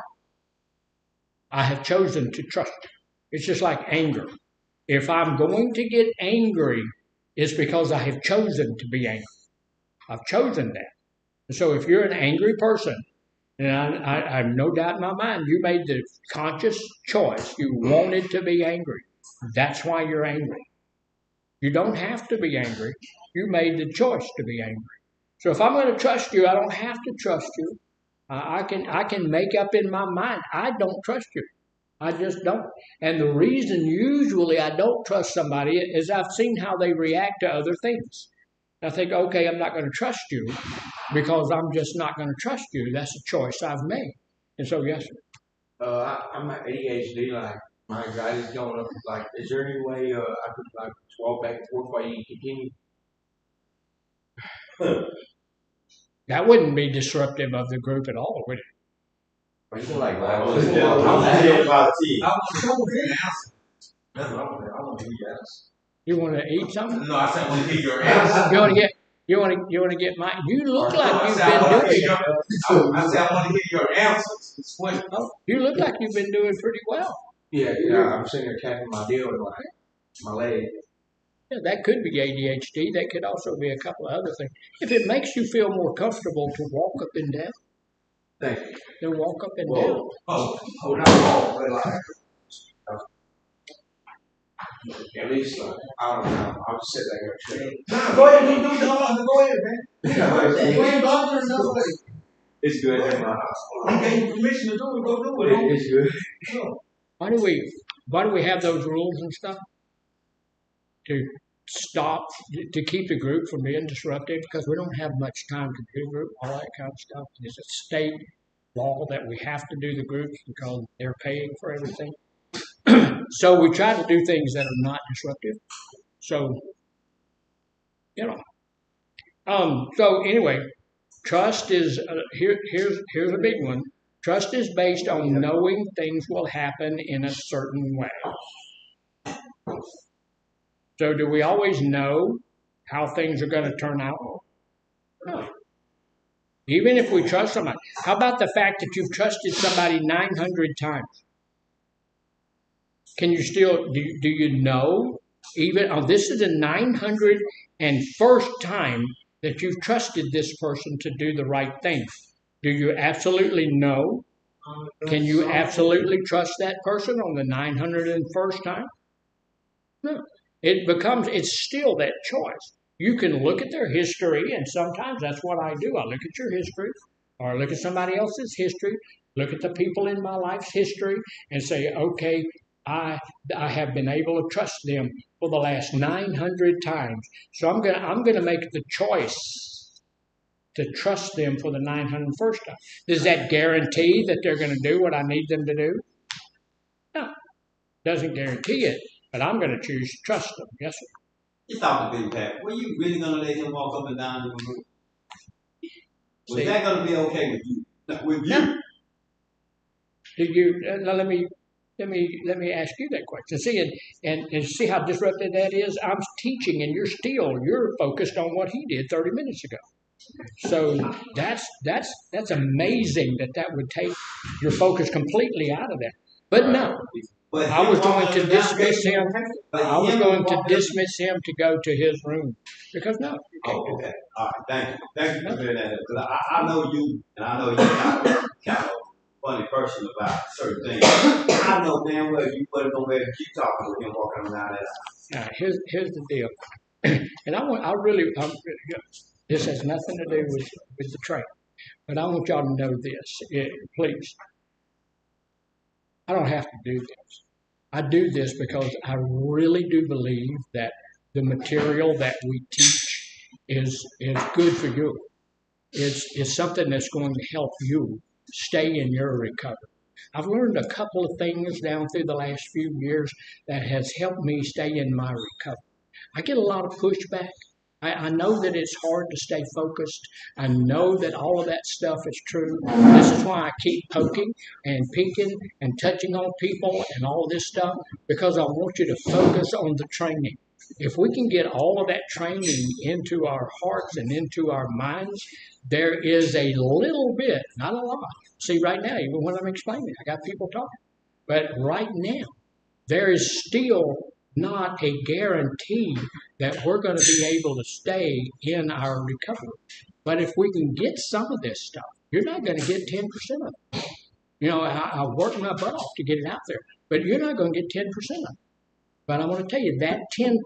I have chosen to trust you. It's just like anger. If I'm going to get angry, it's because I have chosen to be angry. I've chosen that. And so if you're an angry person, and I have no doubt in my mind, you made the conscious choice. You wanted to be angry. That's why you're angry. You don't have to be angry. You made the choice to be angry. So if I'm going to trust you, I don't have to trust you. I can make up in my mind, I don't trust you. I just don't. And the reason usually I don't trust somebody is I've seen how they react to other things. I think, okay, I'm not going to trust you because I'm just not going to trust you. That's a choice I've made. And so, yes, sir. I'm at ADHD, like my anxiety's going up. Like, is there any way I could like walk back and forth while you continue? That wouldn't be disruptive of the group at all, would it? You feel like I want to hear your answer. You want to eat something? No, I said I want to hear your answer. You want to get my. You look like you've been doing. I said I want to hear your answers. Oh, you look like you've been doing pretty well. Yeah, I'm sitting there tapping my deal with my leg. Yeah, that could be ADHD. That could also be a couple of other things. If it makes you feel more comfortable to walk up and down, thank you. Then walk up and down. Oh, not walk, but like. At least, I don't know. I'll just sit back here. Nah, go ahead, do go ahead, man. You ain't bothering nobody. It's good in my house. He gave you permission to do it, go do it. It's good. Why do we have those rules and stuff? To stop, to keep the group from being disruptive, because we don't have much time to do group, all that kind of stuff. It's a state law that we have to do the groups because they're paying for everything. So we try to do things that are not disruptive. So, you know. So anyway, trust is here's a big one. Trust is based on knowing things will happen in a certain way. So do we always know how things are going to turn out? No. Even if we trust somebody. How about the fact that you've trusted somebody 900 times? Can you still, do you know, even, this is the 901st time that you've trusted this person to do the right thing. Do you absolutely know? Can you absolutely trust that person on the 901st time? No. It's still that choice. You can look at their history, and sometimes that's what I do. I look at your history, or look at somebody else's history, look at the people in my life's history, and say, okay, I have been able to trust them for the last 900 times. So I'm gonna make the choice to trust them for the 901st time. Does that guarantee that they're going to do what I need them to do? No, doesn't guarantee it. But I'm going to choose to trust them. Yes, sir. You thought to be Pat. Were you really going to let him walk up and down the room? Was that going to be okay with you? With you? No. Did you? Let me ask you that question. See, and see how disruptive that is. I'm teaching, and you're focused on what he did 30 minutes ago. So that's amazing that would take your focus completely out of that. But no. I was going to dismiss him. I was going to dismiss him to go to his room because no. Oh, okay. All right. Thank you. Thank you for clearing that up. Because I know you, and I know you're kind of funny person about certain things. I know damn well you wasn't gonna let him keep talking with him walking around that house. Here's the deal, and this has nothing to do with the train, but I want y'all to know this, please. I don't have to do this. I do this because I really do believe that the material that we teach is good for you. It's something that's going to help you stay in your recovery. I've learned a couple of things down through the last few years that has helped me stay in my recovery. I get a lot of pushback. I know that it's hard to stay focused. I know that all of that stuff is true. This is why I keep poking and peeking and touching on people and all this stuff, because I want you to focus on the training. If we can get all of that training into our hearts and into our minds, there is a little bit, not a lot. See, right now, even when I'm explaining, I got people talking. But right now, there is still not a guarantee that we're going to be able to stay in our recovery. But if we can get some of this stuff, you're not going to get 10% of it. I worked my butt off to get it out there, but you're not going to get 10% of it. But I want to tell you, that 10%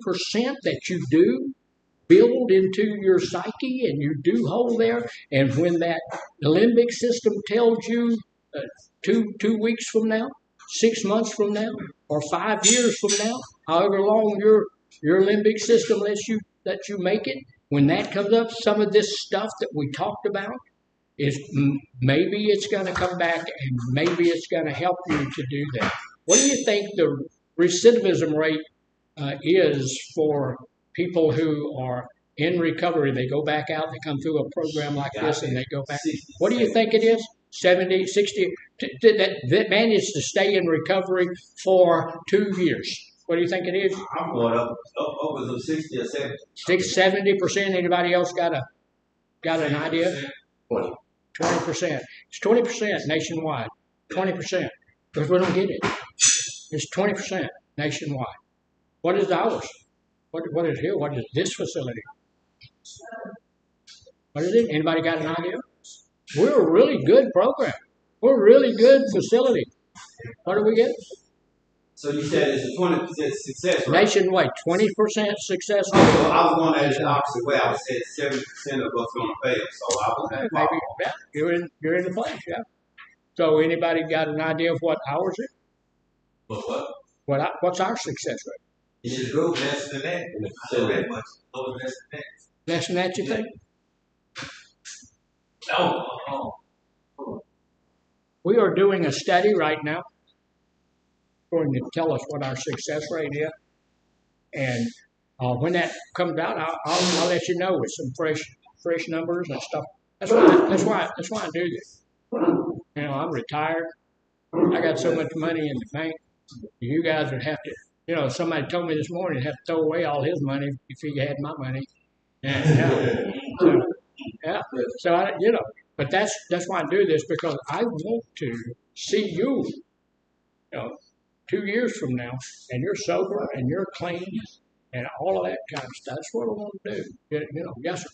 that you do build into your psyche and you do hold there, and when that limbic system tells you 2 weeks from now, 6 months from now, or 5 years from now, however long your limbic system lets you make it, when that comes up, some of this stuff that we talked about is maybe it's going to come back and maybe it's going to help you to do that. What do you think the recidivism rate is for people who are in recovery? They go back out, they come through a program like this, and they go back. What do you think it is? 70, 60, that managed to stay in recovery for 2 years. What do you think it is? I'm going up over the 60 or 70. 70%. Anybody else got an idea? 20%. It's 20% nationwide. 20%. Because we don't get it. It's 20% nationwide. What is ours? What is here? What is this facility? What is it? Anybody got an idea? We're a really good program. We're a really good facility. What do we get? So you said it's a 20% success rate. Nationwide, 20% success Oh, so rate. I was going at it the opposite way. I was saying 70% of us gonna fail. So I was Maybe, yeah, you're in the place, yeah. So anybody got an idea of what ours is? What's our success rate? You should go less than that. So that much. Lower less than that. Less than that, you think? No. We are doing a study right now going to tell us what our success rate is. And when that comes out, I'll let you know with some fresh numbers and stuff. That's why I do this. You know, I'm retired. I got so much money in the bank. You guys would have to, you know, somebody told me this morning he'd have to throw away all his money if he had my money. And so I, you know, but that's why I do this, because I want to see you, you know, 2 years from now, and you're sober and you're clean and all of that kind of stuff. That's what I want to do. You know, yes, sir.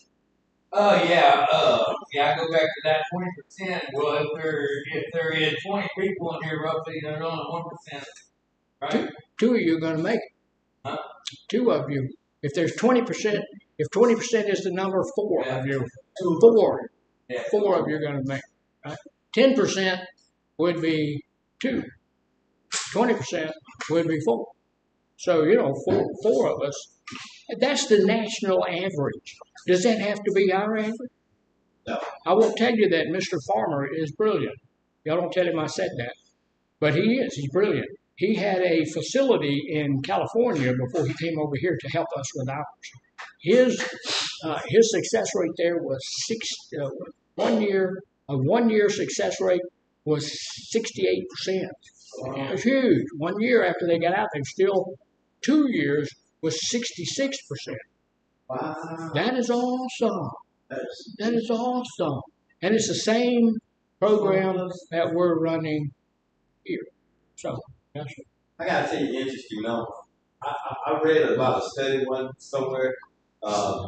Yeah, I go back to that 20%. Well, if there is 20 people in here roughly, there's only 1%, right? Two of you are going to make it. Huh? Two of you. If there's 20%, if 20% is the number, four Yeah. of you, Yeah. four of you are going to make it. Right? 10% would be two. 20% would be four. So, you know, four of us. That's the national average. Does that have to be our average? No. I will tell you that Mr. Farmer is brilliant. Y'all don't tell him I said that. But he is. He's brilliant. He had a facility in California before he came over here to help us with ours. His success rate there was 1 year success rate was 68%. It was huge. 1 year after they got out, they still 2 years was 66%. Wow. That is awesome. That is awesome. And it's the same program that we're running here. So, yes, sir. I gotta tell you an interesting number. I read about a study somewhere. I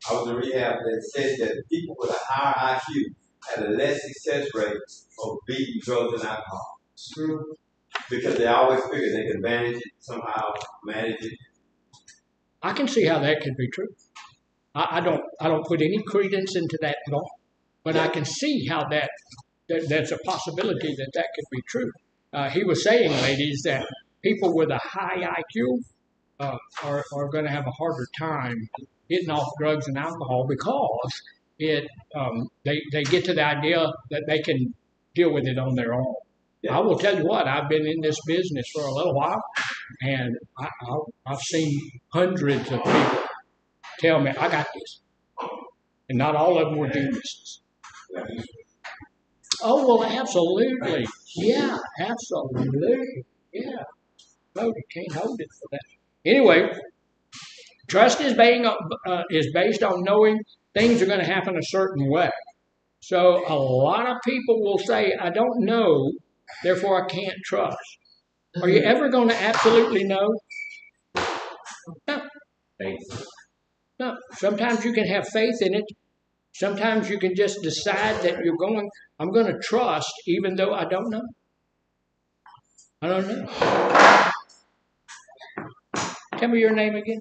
was in rehab that said that people with a higher IQ had a less success rate of beating drugs and alcohol. It's true. Because they always figure they can manage it somehow, manage it. I can see how that could be true. I don't put any credence into that at all, but I can see how that's a possibility that could be true. He was saying, ladies, that people with a high IQ are going to have a harder time getting off drugs and alcohol, because they get to the idea that they can deal with it on their own. I will tell you what, I've been in this business for a little while, and I've seen hundreds of people tell me, I got this. And not all of them were geniuses. Oh, well, absolutely. Yeah, absolutely. Yeah. No, you can't hold it for that. Anyway, trust is based on knowing things are going to happen a certain way. So a lot of people will say, I don't know, therefore I can't trust. Are you ever going to absolutely know? No. No. Sometimes you can have faith in it. Sometimes you can just decide that I'm going to trust even though I don't know. I don't know. Tell me your name again.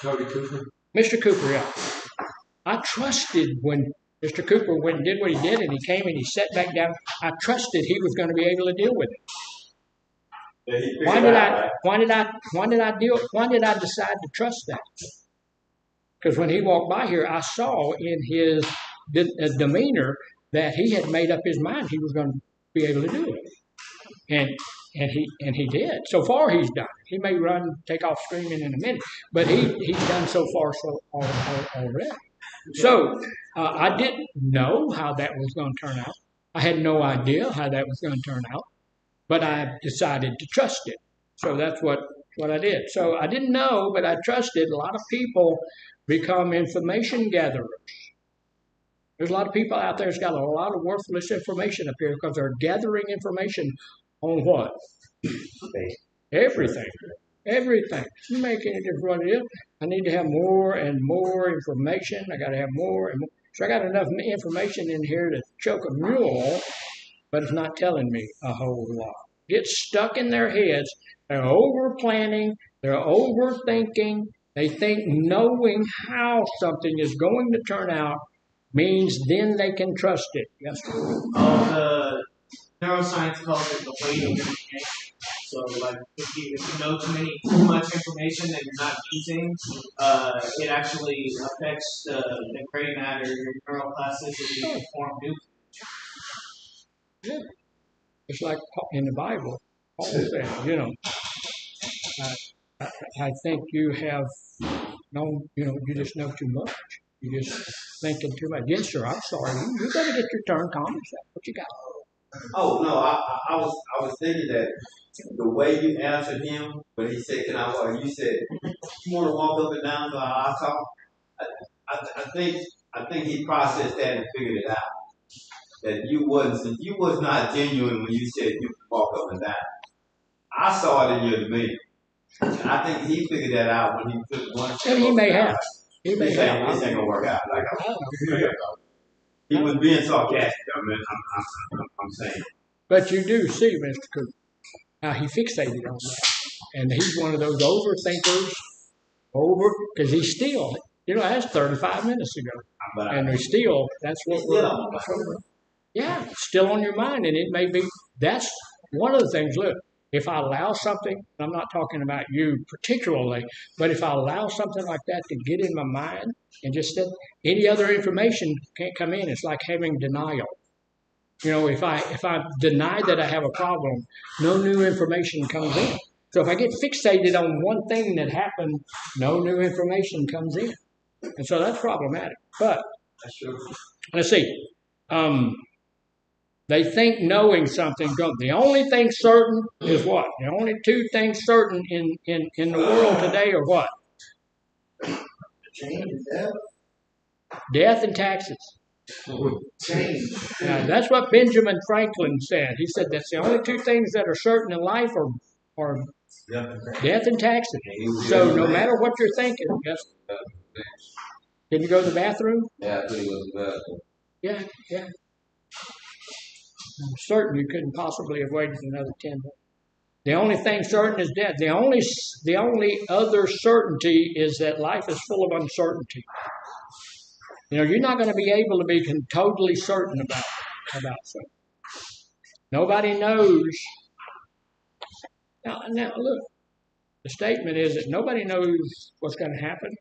Cody Cooper. Mr. Cooper, yeah. I trusted when Mr. Cooper went and did what he did, and he came and he sat back down. I trusted he was going to be able to deal with it. Why did I decide to trust that? Because when he walked by here, I saw in his demeanor that he had made up his mind he was going to be able to do it. And he did. So far, he's done. He may take off screaming in a minute, but he's done so far already. So I didn't know how that was going to turn out. I had no idea how that was going to turn out, but I decided to trust it. So that's what I did. So I didn't know, but I trusted. A lot of people become information gatherers. There's a lot of people out there that's got a lot of worthless information up here because they're gathering information on what? Everything. Everything. You make any difference what it is. I need to have more and more information. I got to have more and more. So I got enough information in here to choke a mule, but it's not telling me a whole lot. gets stuck in their heads. They're over planning, they're overthinking. They think knowing how something is going to turn out means then they can trust it. Yes, sir. The neuroscience calls it the weight of information. So, like, if you know too much information that you're not using, it actually affects the gray matter, your neuroplasticity to form new. Yeah. It's like in the Bible, Paul said, you know, I think you have known, you know, you just know too much. You just thinking too much. Yes, sir, I'm sorry. You better get your turn, calm yourself. What you got? Oh no, I was thinking that the way you answered him when he said, "Can I walk?" You said, "You want to walk up and down so I talk." I think he processed that and figured it out. That you was not genuine when you said you could walk up and down. I saw it in your demeanor, and I think he figured that out when he took one step. And he may have. He may have. This ain't gonna work out. Like he was being sarcastic. I mean, I'm saying. But you do see, Mr. Cooper, how he fixated on that. And he's one of those overthinkers, because he's still, you know, that's 35 minutes ago. And we still, that's what we're, yeah, still on your mind. And it may be, that's one of the things, look, if I allow something, I'm not talking about you particularly, but if I allow something like that to get in my mind and just that any other information can't come in, it's like having denial. You know, if I deny that I have a problem, no new information comes in. So if I get fixated on one thing that happened, no new information comes in. And so that's problematic. But let's see. They think knowing something. The only thing certain is what? The only two things certain in the world today are what? Death and taxes. Now, that's what Benjamin Franklin said. He said that's the only two things that are certain in life are death and taxes. So no matter what you're thinking, yes. Did you go to the bathroom? Yeah, I think it was the bathroom. Yeah. I'm certain you couldn't possibly have waited another 10 minutes. The only thing certain is death. The only other certainty is that life is full of uncertainty. You know, you're not going to be able to be totally certain about something. Nobody knows. Now, look, the statement is that nobody knows what's going to happen.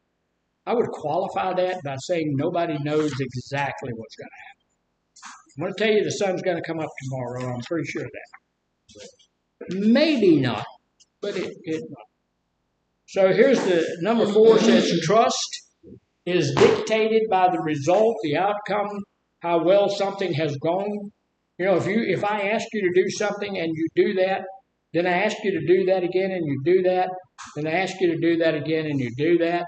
I would qualify that by saying nobody knows exactly what's going to happen. I'm going to tell you the sun's going to come up tomorrow. I'm pretty sure of that. Maybe not, but it might. So here's the number 4 says trust is dictated by the result, the outcome, how well something has gone. You know, if I ask you to do something and you do that, then I ask you to do that again and you do that, then I ask you to do that again and you do that,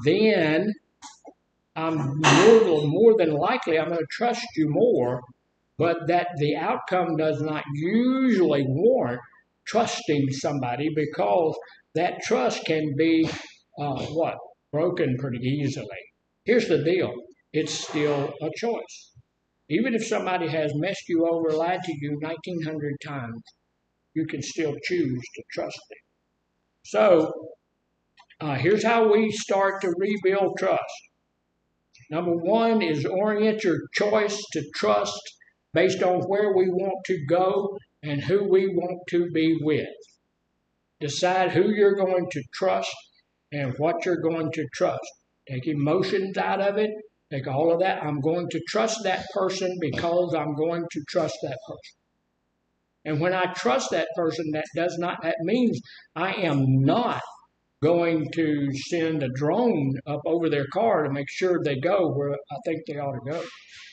then I'm more than likely I'm going to trust you more, but that the outcome does not usually warrant trusting somebody because that trust can be broken pretty easily. Here's the deal. It's still a choice. Even if somebody has messed you over, lied to you 1,900 times, you can still choose to trust them. So here's how we start to rebuild trust. Number 1 is orient your choice to trust based on where we want to go and who we want to be with. Decide who you're going to trust and what you're going to trust. Take emotions out of it. Take all of that. I'm going to trust that person because I'm going to trust that person. And when I trust that person, that means I am not going to send a drone up over their car to make sure they go where I think they ought to go.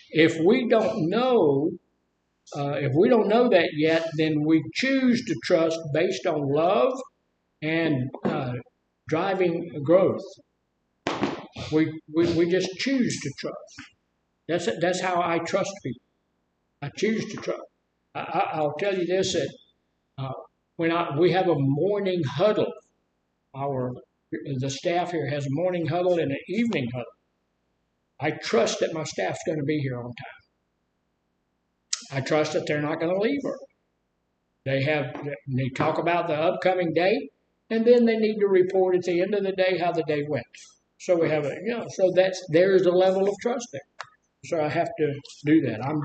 If we don't know that yet, then we choose to trust based on love and driving growth. We just choose to trust. That's how I trust people. I choose to trust. I'll tell you this: that we have a morning huddle. The staff here has a morning huddle and an evening huddle. I trust that my staff's going to be here on time. I trust that they're not going to leave early. They talk about the upcoming day, and then they need to report at the end of the day how the day went. So we have so there's a level of trust there. So I have to do that. I'm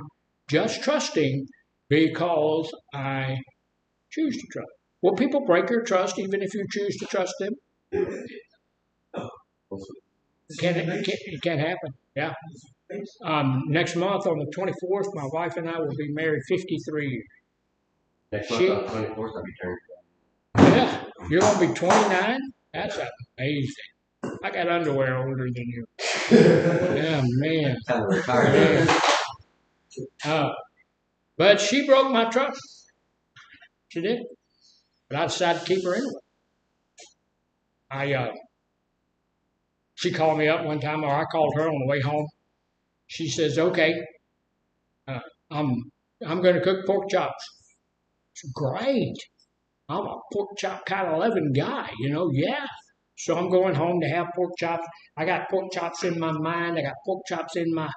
just trusting because I choose to trust. Will people break your trust even if you choose to trust them? It can happen. Yeah. Next month on the 24th, my wife and I will be married 53 years. Next month on the 24th, I'll be turning. Yeah, you're gonna be 29. That's amazing. I got underwear older than you. Yeah, man. Time to retire. Man. But she broke my trust. She did. But I decided to keep her anyway. She called me up one time, or I called her on the way home. She says, "Okay, I'm going to cook pork chops." It's great. I'm a pork chop kind of loving guy, Yeah. So I'm going home to have pork chops. I got pork chops in my mind. I got pork chops in my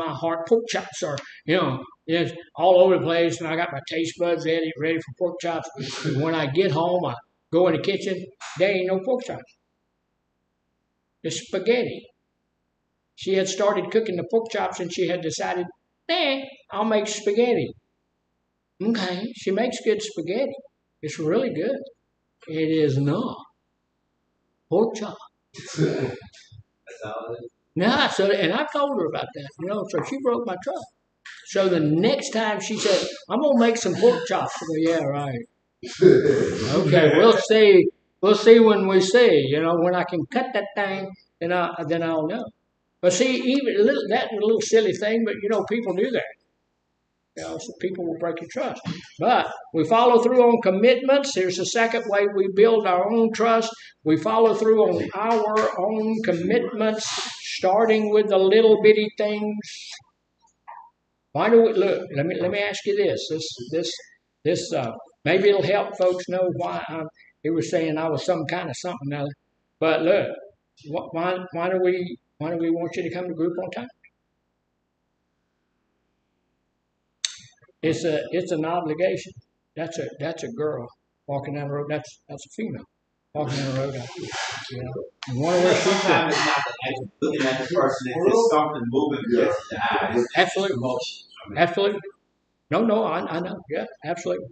heart. Pork chops are, it's all over the place, and I got my taste buds ready for pork chops. And when I get home, I go in the kitchen. There ain't no pork chops. It's spaghetti. She had started cooking the pork chops, and she had decided, I'll make spaghetti. Okay, she makes good spaghetti. It's really good. It is not pork chop. That's all it is. Nah, and I told her about that, so she broke my trust. So the next time she said, I'm going to make some pork chops. I go, yeah, right. Okay, we'll see. We'll see when we see, when I can cut that thing, then I'll know. But see, even that little silly thing, but people do that. So people will break your trust. But we follow through on commitments. Here's the second way we build our own trust. We follow through on our own commitments, starting with the little bitty things. Why do we look? Let me ask you this. This maybe it'll help folks know why he was saying I was some kind of something other. But look, why do we want you to come to group on time? It's an obligation. That's a girl walking down the road. That's a female walking down the road. And one of her Sometimes it's not the act of looking at the person, it's just something moving against the eyes. Absolutely. Emotion. Absolutely. No, I know. Yeah, absolutely.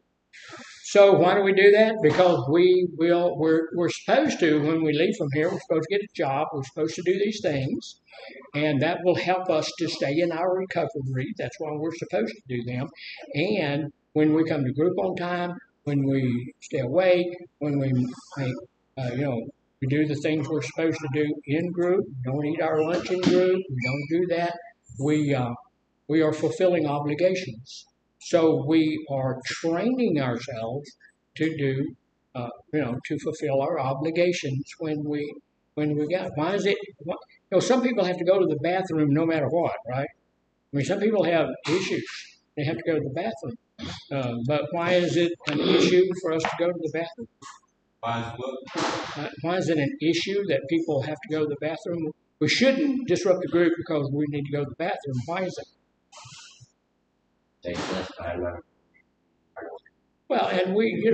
So why do we do that? Because we're supposed to, when we leave from here, we're supposed to get a job. We're supposed to do these things, and that will help us to stay in our recovery. That's why we're supposed to do them. And when we come to group on time, when we stay awake, when we make, we do the things we're supposed to do in group. We don't eat our lunch in group. We don't do that. We are fulfilling obligations. So we are training ourselves to do, to fulfill our obligations when we got. Why is it? Some people have to go to the bathroom no matter what, right? I mean, some people have issues; they have to go to the bathroom. But why is it an issue for us to go to the bathroom? Why is it an issue that people have to go to the bathroom? We shouldn't disrupt the group because we need to go to the bathroom. Why is it? Takes less time. Well, and we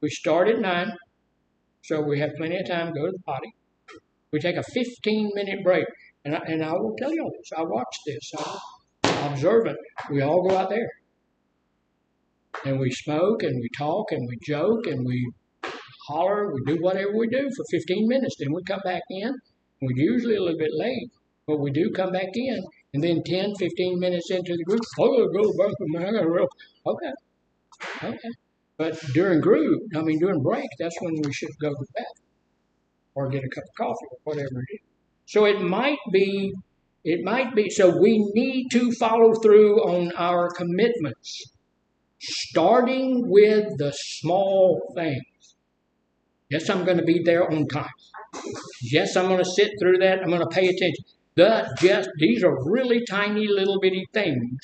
start at 9, so we have plenty of time to go to the potty. We take a 15-minute break, and I will tell you all this. I watch this. I observe it. We all go out there, and we smoke, and we talk, and we joke, and we holler. We do whatever we do for 15 minutes. Then we come back in. We're usually a little bit late, but we do come back in. And then 10, 15 minutes into the group, I gotta go to the bathroom, I gotta real. Okay. But during break, that's when we should go to the bathroom or get a cup of coffee or whatever it is. So it might be, so we need to follow through on our commitments, starting with the small things. Yes, I'm going to be there on time. Yes, I'm going to sit through that. I'm going to pay attention. These are really tiny little bitty things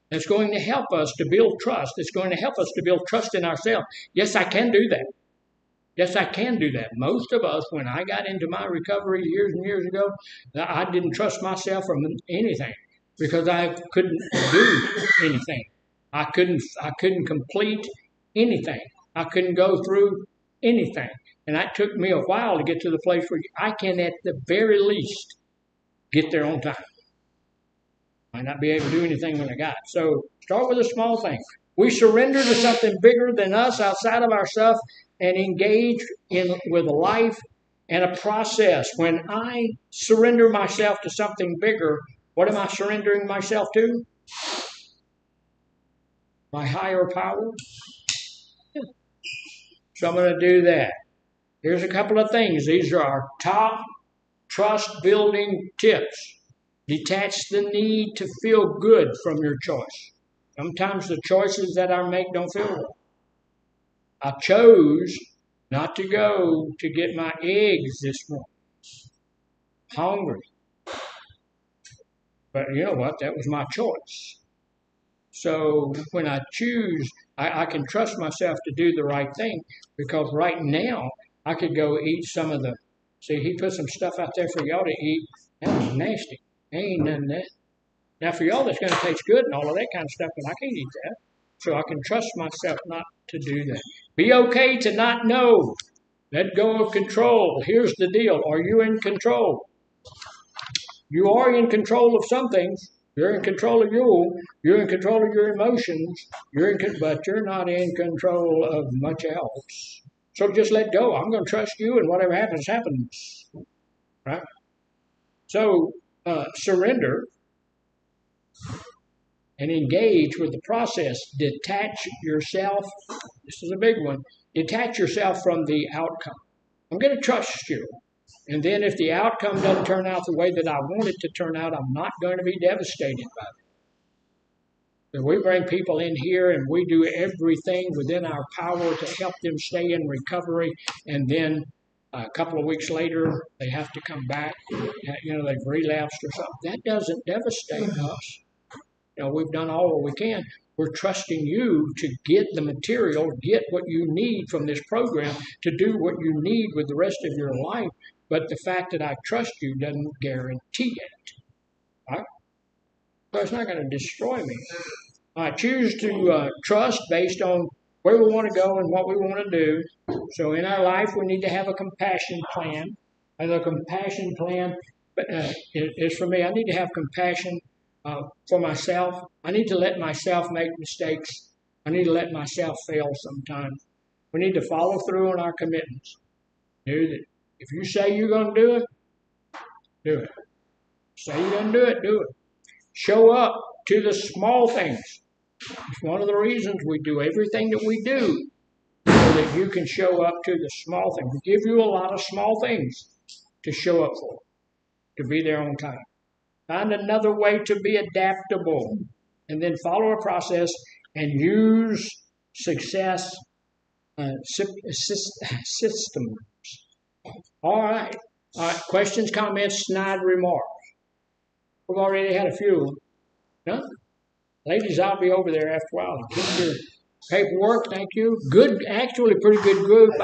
that's going to help us to build trust. It's going to help us to build trust in ourselves. Yes, I can do that. Yes, I can do that. Most of us, when I got into my recovery years and years ago, I didn't trust myself from anything because I couldn't do anything. I couldn't complete anything. I couldn't go through anything. And that took me a while to get to the place where I can, at the very least, get there on time. Might not be able to do anything when I got it. So start with a small thing. We surrender to something bigger than us, outside of ourselves, and engage with a life and a process. When I surrender myself to something bigger, what am I surrendering myself to? My higher power. So I'm going to do that. Here's a couple of things. These are our top trust building tips. Detach the need to feel good from your choice. Sometimes the choices that I make don't feel good. I chose not to go to get my eggs this morning. Hungry. But you know what? That was my choice. So when I choose, I can trust myself to do the right thing, because right now I could go eat some of the, see, he put some stuff out there for y'all to eat. That was nasty. Ain't none of that. Now for y'all that's going to taste good and all of that kind of stuff, but I can't eat that. So I can trust myself not to do that. Be okay to not know. Let go of control. Here's the deal. Are you in control? You are in control of some things. You're in control of you. You're in control of your emotions. But you're not in control of much else. So just let go. I'm going to trust you, and whatever happens, happens. Right? So surrender and engage with the process. Detach yourself. This is a big one. Detach yourself from the outcome. I'm going to trust you. And then if the outcome doesn't turn out the way that I want it to turn out, I'm not going to be devastated by it. If we bring people in here and we do everything within our power to help them stay in recovery, and then a couple of weeks later they have to come back, they've relapsed or something, that doesn't devastate us. We've done all we can. We're trusting you to get the material, get what you need from this program to do what you need with the rest of your life. But the fact that I trust you doesn't guarantee it. Right? So it's not going to destroy me. I choose to trust based on where we want to go and what we want to do. So in our life, we need to have a compassion plan. And the compassion plan is for me. I need to have compassion for myself. I need to let myself make mistakes. I need to let myself fail sometimes. We need to follow through on our commitments. Do that. If you say you're going to do it, do it. Say you're going to do it, do it. Show up to the small things. It's one of the reasons we do everything that we do, so that you can show up to the small things. We give you a lot of small things to show up for, to be there on time. Find another way to be adaptable, and then follow a process and use success systems. All right. Questions, comments, snide remarks. We've already had a few. No? Ladies, I'll be over there after a while. Get your paperwork. Thank you. Good, actually pretty good group.